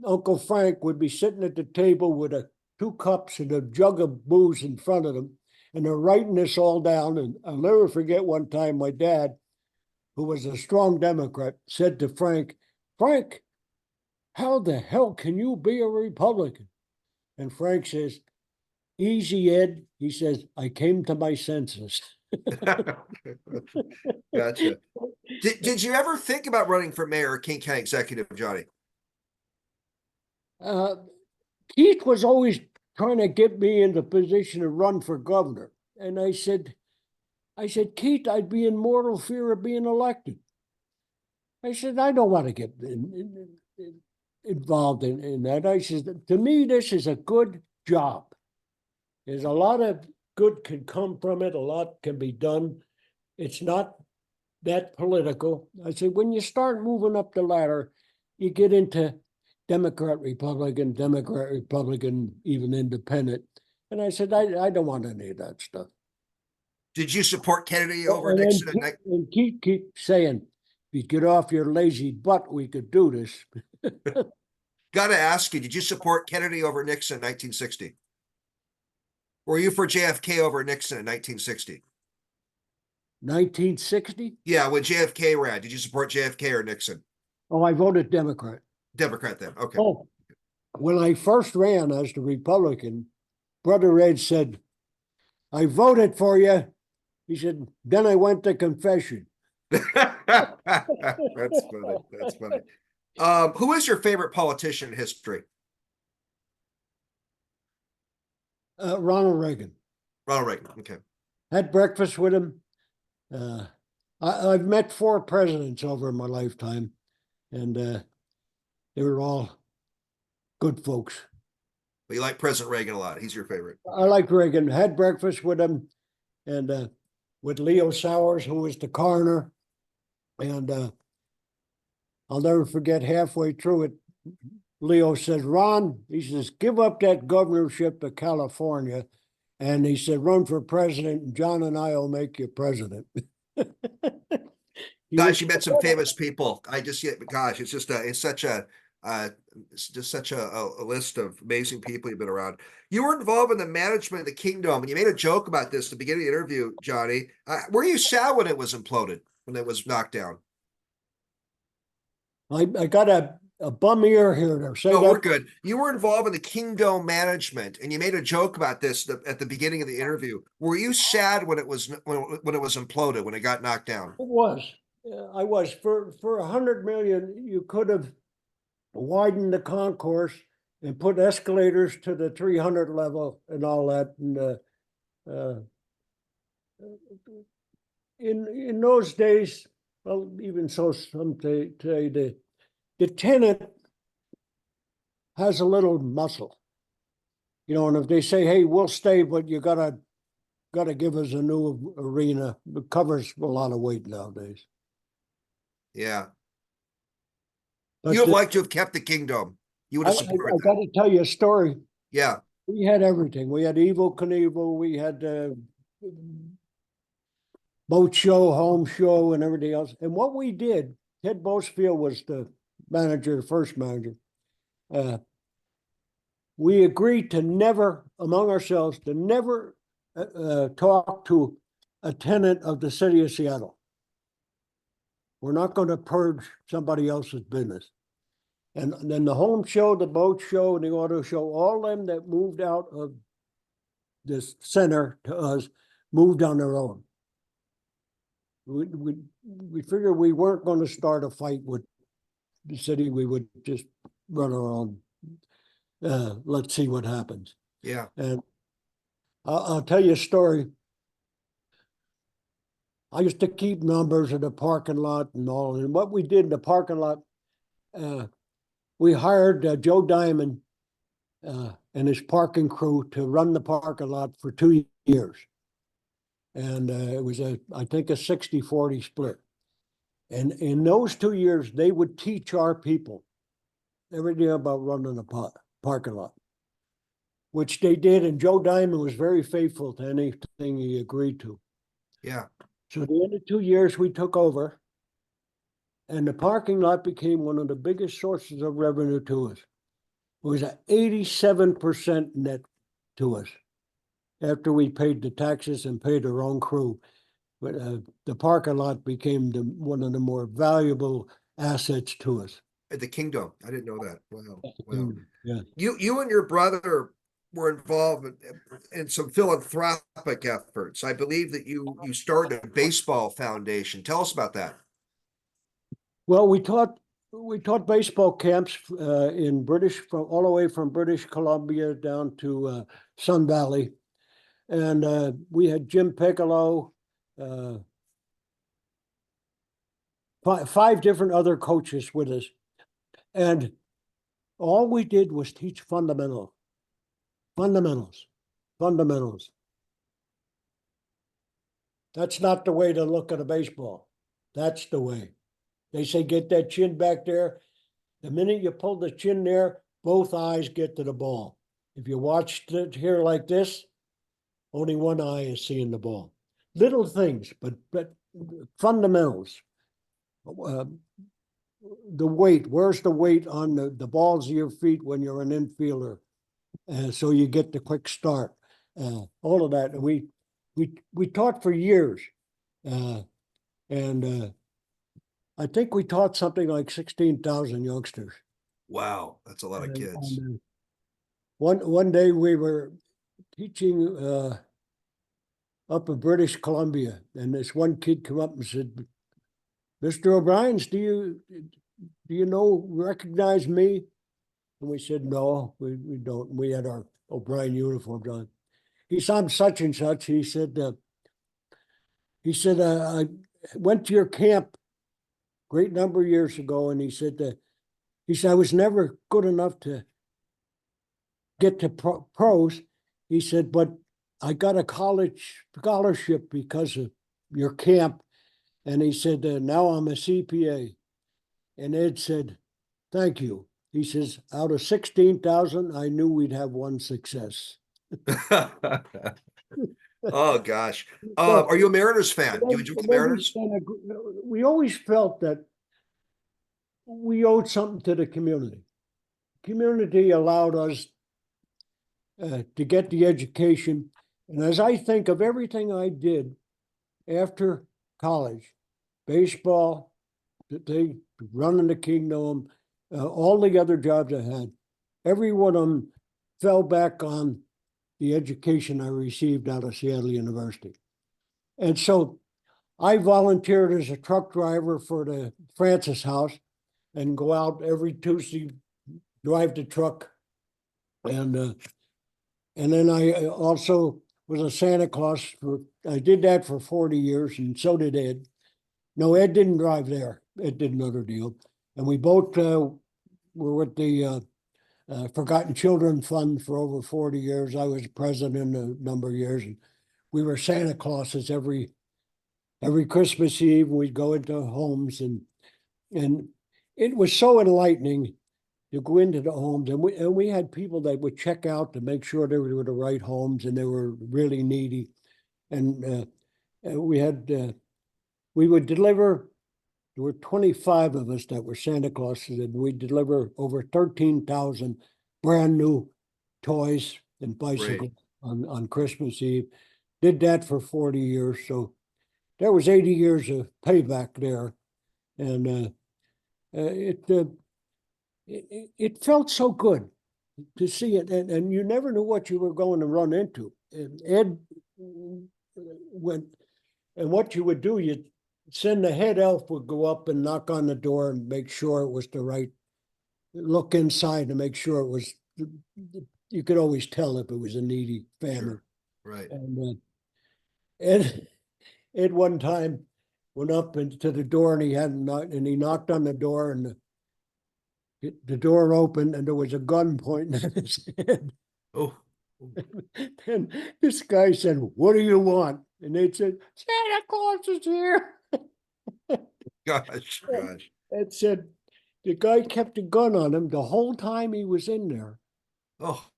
B: Uncle Frank would be sitting at the table with 2 cups and a jug of booze in front of them. And they're writing this all down. And I'll never forget one time my dad, who was a strong Democrat, said to Frank, how the hell can you be a Republican? And Frank says, easy, Ed. He says, I came to my senses.
A: Gotcha. Did you ever think about running for mayor or King County executive, Johnny?
B: Keith was always trying to get me in the position to run for governor. And I said, Keith, I'd be in mortal fear of being elected. I said, I don't want to get involved in that. I said, to me, this is a good job. There's a lot of good can come from it. A lot can be done. It's not that political. I said, when you start moving up the ladder, you get into Democrat, Republican, even independent. And I said, I don't want any of that stuff.
A: Did you support Kennedy over Nixon?
B: And keep saying, if you get off your lazy butt, we could do this.
A: Got to ask you, did you support Kennedy over Nixon in 1960? Were you for JFK over Nixon in 1960?
B: 1960?
A: Yeah, when JFK ran, did you support JFK or Nixon?
B: Oh, I voted Democrat.
A: Democrat then, okay.
B: Oh, when I first ran as the Republican, Brother Ed said, I voted for you. He said, then I went to confession.
A: That's funny. That's funny. Who is your favorite politician in history?
B: Ronald Reagan.
A: Ronald Reagan, okay.
B: Had breakfast with him. I've met 4 presidents over my lifetime, and they were all good folks.
A: But you like President Reagan a lot. He's your favorite.
B: I like Reagan. Had breakfast with him, and with Leo Sowers, who was the coroner. And I'll never forget, halfway through it, Leo says, Ron, he says, give up that governorship of California. And he said, run for president, and John and I will make you president.
A: Gosh, you met some famous people. Gosh, it's such a list of amazing people you've been around. You were involved in the management of the kingdom, and you made a joke about this at the beginning of the interview, Johnny. Were you sad when it was imploded, when it was knocked down?
B: I got a a bum ear here to say
A: No,
B: that.
A: we're good. You were involved in the Kingdome management, and you made a joke about this at the beginning of the interview. Were you sad when it was when it was imploded, when it got knocked down?
B: It was. I was for 100 million. You could have widened the concourse and put escalators to the 300 level and all that. And uh, in those days, well, even so, some say the tenant has a little muscle, you know. And if they say, "Hey, we'll stay, but you gotta give us a new arena," it covers a lot of weight nowadays.
A: Yeah.
B: But
A: You'd like to have kept the Kingdome. You would
B: I
A: have supported
B: got
A: that.
B: to tell you a story.
A: Yeah.
B: We had everything. We had Evel Knievel. We had boat show, home show, and everything else. And what we did, Ted Bosefield was the manager, the first manager. Uh, we agreed to never, among ourselves, to never talk to a tenant of the city of Seattle. We're not going to purge somebody else's business. And then the home show, the boat show, and the auto show, all them that moved out of this center to us moved on their own. We figured we weren't going to start a fight with the city. We would just run our own. Let's see what happens.
A: Yeah.
B: And I'll tell you a story. I used to keep numbers of the parking lot and all. And what we did in the parking lot, we hired Joe Diamond and his parking crew to run the parking lot for 2 years. And it was I think a 60-40 split. And in those 2 years, they would teach our people everything about running a parking lot, which they did. And Joe Diamond was very faithful to anything he agreed to.
A: Yeah.
B: So at the end of 2 years, we took over, and the parking lot became one of the biggest sources of revenue to us. It was at 87% net to us after we paid the taxes and paid our own crew. But the parking lot became one of the more valuable assets to us.
A: At the Kingdome. I didn't know that. Wow. Wow.
B: Yeah.
A: You and your brother were involved in some philanthropic efforts. I believe that you started a baseball foundation. Tell us about that.
B: Well, we taught baseball camps in all the way from British Columbia down to Sun Valley, and we had Jim Piccolo, five different other coaches with us, and all we did was teach fundamentals. That's not the way to look at a baseball. That's the way. They say get that chin back there. The minute you pull the chin there, both eyes get to the ball. If you watch it here like this, only one eye is seeing the ball. Little things, but fundamentals. The weight, where's the weight on the balls of your feet when you're an infielder? So you get the quick start. All of that. And we taught for years. And I think we taught something like 16,000 youngsters.
A: Wow, that's a lot of kids.
B: And one day we were teaching up in British Columbia, and this one kid come up and said, "Mr. O'Brien's, do you recognize me?" And we said, "No, we don't." We had our O'Brien uniforms on. He said, "I'm such and such." He said, "I went to your camp great number of years ago," and he said, "I was never good enough to get to pros." He said, "But I got a college scholarship because of your camp." And he said, "Now I'm a CPA." And Ed said, "Thank you." He says, "Out of 16,000, I knew we'd have one success."
A: Oh gosh.
B: So
A: Are you a Mariners fan? Do you enjoy the Mariners?
B: we always felt that we owed something to the community. Community allowed us to get the education. And as I think of everything I did after college, baseball, running the Kingdome, all the other jobs I had, every one of them fell back on the education I received out of Seattle University. And so I volunteered as a truck driver for the Francis House and go out every Tuesday, drive the truck. And then I also was a Santa Claus I did that for 40 years, and so did Ed. No, Ed didn't drive there. Ed did another deal. And we both were with the Forgotten Children Fund for over 40 years. I was president a number of years, and we were Santa Clauses every Christmas Eve. We'd go into homes, and it was so enlightening to go into the homes, and we had people that would check out to make sure they were the right homes, and they were really needy, and we would deliver. There were 25 of us that were Santa Clauses, and we deliver over 13,000 brand new toys and bicycles on Christmas Eve. Did that for 40 years, so there was 80 years of payback there, and it felt so good to see it, and you never knew what you were going to run into. And Ed went, and what you would do, you'd send the head elf would go up and knock on the door and make sure it was the right, look inside to make sure it was, you could always tell if it was a needy family.
A: Sure. Right.
B: And Ed one time went up into the door, and he knocked on the door, and the door opened, and there was a gun pointing at his head.
A: Oh.
B: And this guy said, "What do you want?" And they said, "Santa Claus is here."
A: Gosh.
B: It said the guy kept a gun on him the whole time he was in there,
A: Oh,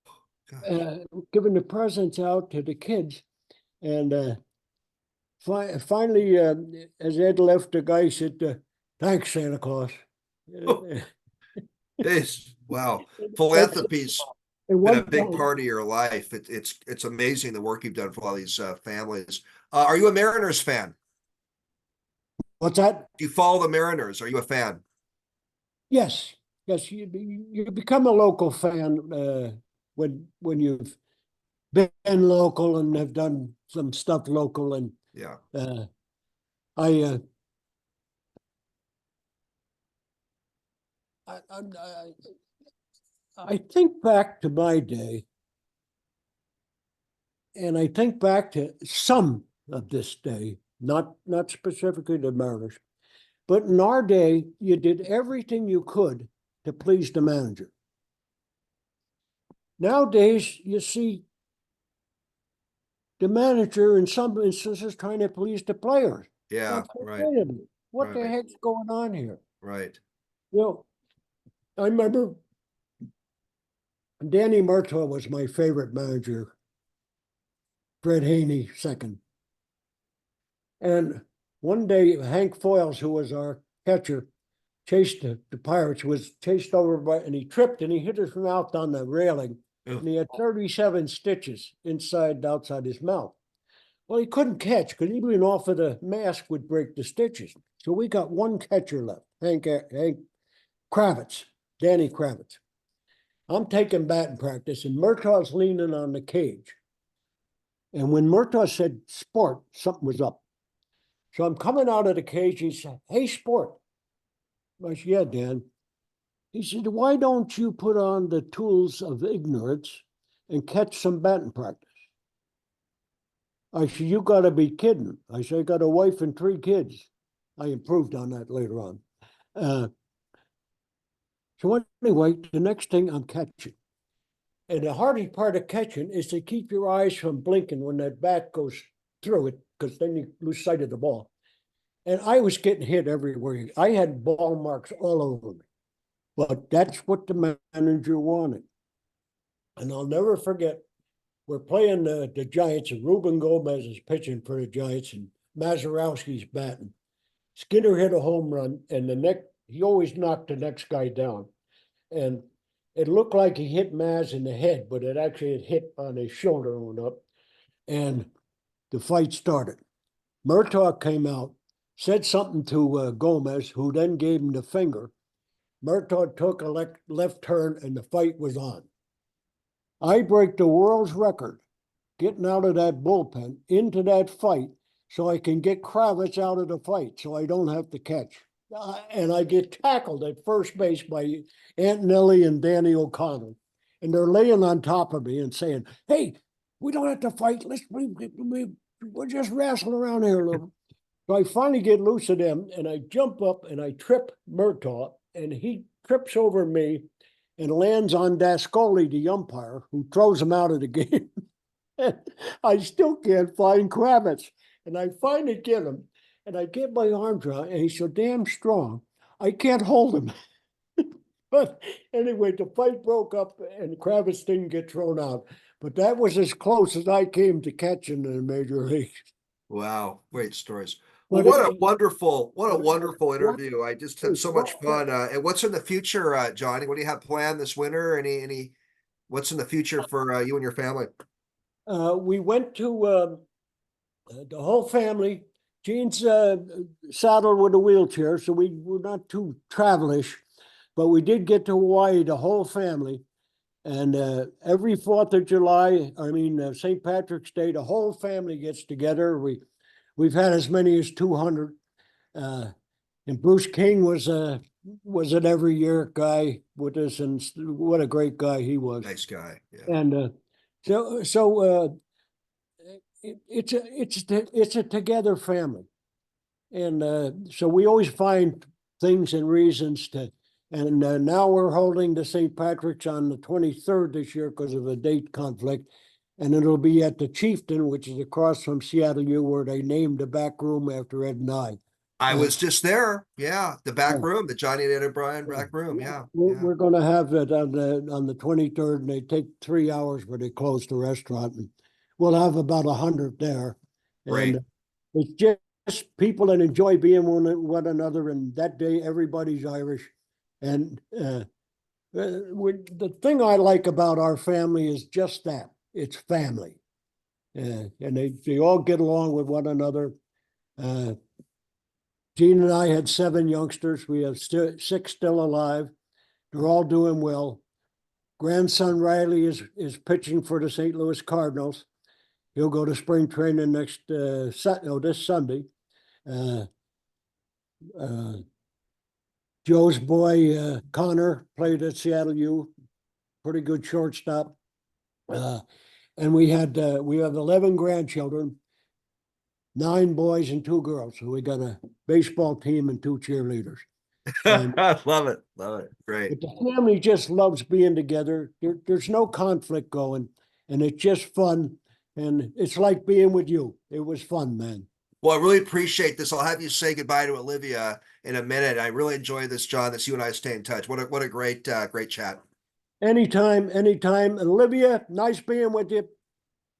A: gosh.
B: giving the presents out to the kids. And finally, as Ed left, the guy said, "Thanks, Santa Claus."
A: Oh, wow.
B: And
A: Philanthropy's been a
B: one
A: big
B: time,
A: part of your life. It's amazing the work you've done for all these families. Are you a Mariners fan?
B: what's that?
A: Do you follow the Mariners? Are you a fan?
B: Yes, yes. You become a local fan when you've been local and have done some stuff local. And
A: Yeah.
B: I, I, I I think back to my day, and I think back to some of this day, not specifically the Mariners, but in our day, you did everything you could to please the manager. Nowadays, you see the manager in some instances trying to please the players.
A: Yeah. Right.
B: Wait a minute, what the
A: Right.
B: heck's going on here?
A: Right.
B: I remember Danny Murtaugh was my favorite manager, Fred Haney second. And one day, Hank Foyles, who was our catcher, chased the Pirates, was chased over and he tripped and he hit his mouth on the railing.
A: Ugh.
B: And he had 37 stitches inside and outside his mouth. Well, he couldn't catch because even off of the mask would break the stitches. So we got one catcher left, Hank Kravitz, Danny Kravitz. I'm taking batting practice, and Murtaugh's leaning on the cage. And when Murtaugh said "sport," something was up. So I'm coming out of the cage. He said, "Hey, sport." I said, "Yeah, Dan." He said, "Why don't you put on the tools of ignorance and catch some batting practice?" I said, "You got to be kidding." I said, "I got a wife and 3 kids." I improved on that later on. So anyway, the next thing I'm catching. And the hardy part of catching is to keep your eyes from blinking when that bat goes through it, because then you lose sight of the ball. And I was getting hit everywhere. I had ball marks all over me. But that's what the manager wanted. And I'll never forget, we're playing the Giants, and Ruben Gomez is pitching for the Giants, and Mazeroski's batting. Skinner hit a home run, and he always knocked the next guy down. And it looked like he hit Maz in the head, but it actually had hit on his shoulder and went up. And the fight started. Murtaugh came out, said something to Gomez, who then gave him the finger. Murtaugh took a left turn and the fight was on. I break the world's record getting out of that bullpen into that fight so I can get Kravitz out of the fight so I don't have to catch. And I get tackled at first base by Antonelli and Danny O'Connell. And they're laying on top of me and saying, hey, we don't have to fight. We're just wrestling around here a little. So I finally get loose of them and I jump up and I trip Murtaugh and he trips over me and lands on Dascoli, the umpire, who throws him out of the game. I still can't find Kravitz. And I finally get him and I get my arms around and he's so damn strong, I can't hold him. But anyway, the fight broke up and Kravitz didn't get thrown out. But that was as close as I came to catching in the major league.
A: Wow, great stories. Well,
B: But
A: what a wonderful interview. I just had so much fun. And what's in the future, Johnny? What do you have planned this winter? What's in the future for you and your family?
B: We went to the whole family. Gene's saddled with a wheelchair, so we were not too travelish, but we did get to Hawaii, the whole family. And every 4th of July, St. Patrick's Day, the whole family gets together. We've had as many as 200. And Bruce King was an every year guy with us, and what a great guy he was.
A: Nice guy. Yeah.
B: And it's a together family, and so we always find things and reasons to. And now we're holding the St. Patrick's on the 23rd this year because of a date conflict, and it'll be at the Chieftain, which is across from Seattle U, where they named the back room after Ed and I.
A: I was just there. Yeah, the back
B: Yeah.
A: room, the Johnny and Ed O'Brien back room. Yeah,
B: We're going to have it on the 23rd, and they take 3 hours, but they close the restaurant, and we'll have about 100 there.
A: Great.
B: And it's just people that enjoy being one another. And that day, everybody's Irish, and the thing I like about our family is just that it's family, and they all get along with one another. Gene and I had 7 youngsters. We have 6 still alive. They're all doing well. Grandson Riley is pitching for the St. Louis Cardinals. He'll go to spring training this Sunday. Joe's boy Connor played at Seattle U, pretty good shortstop. And we have 11 grandchildren, 9 boys and 2 girls. So we got a baseball team and 2 cheerleaders. And
A: Love it. Great.
B: but the family just loves being together. There's no conflict going, and it's just fun. And it's like being with you. It was fun, man.
A: Well, I really appreciate this. I'll have you say goodbye to Olivia in a minute. I really enjoy this, John, that you and I stay in touch. What a great chat.
B: Anytime. Olivia, nice being with you.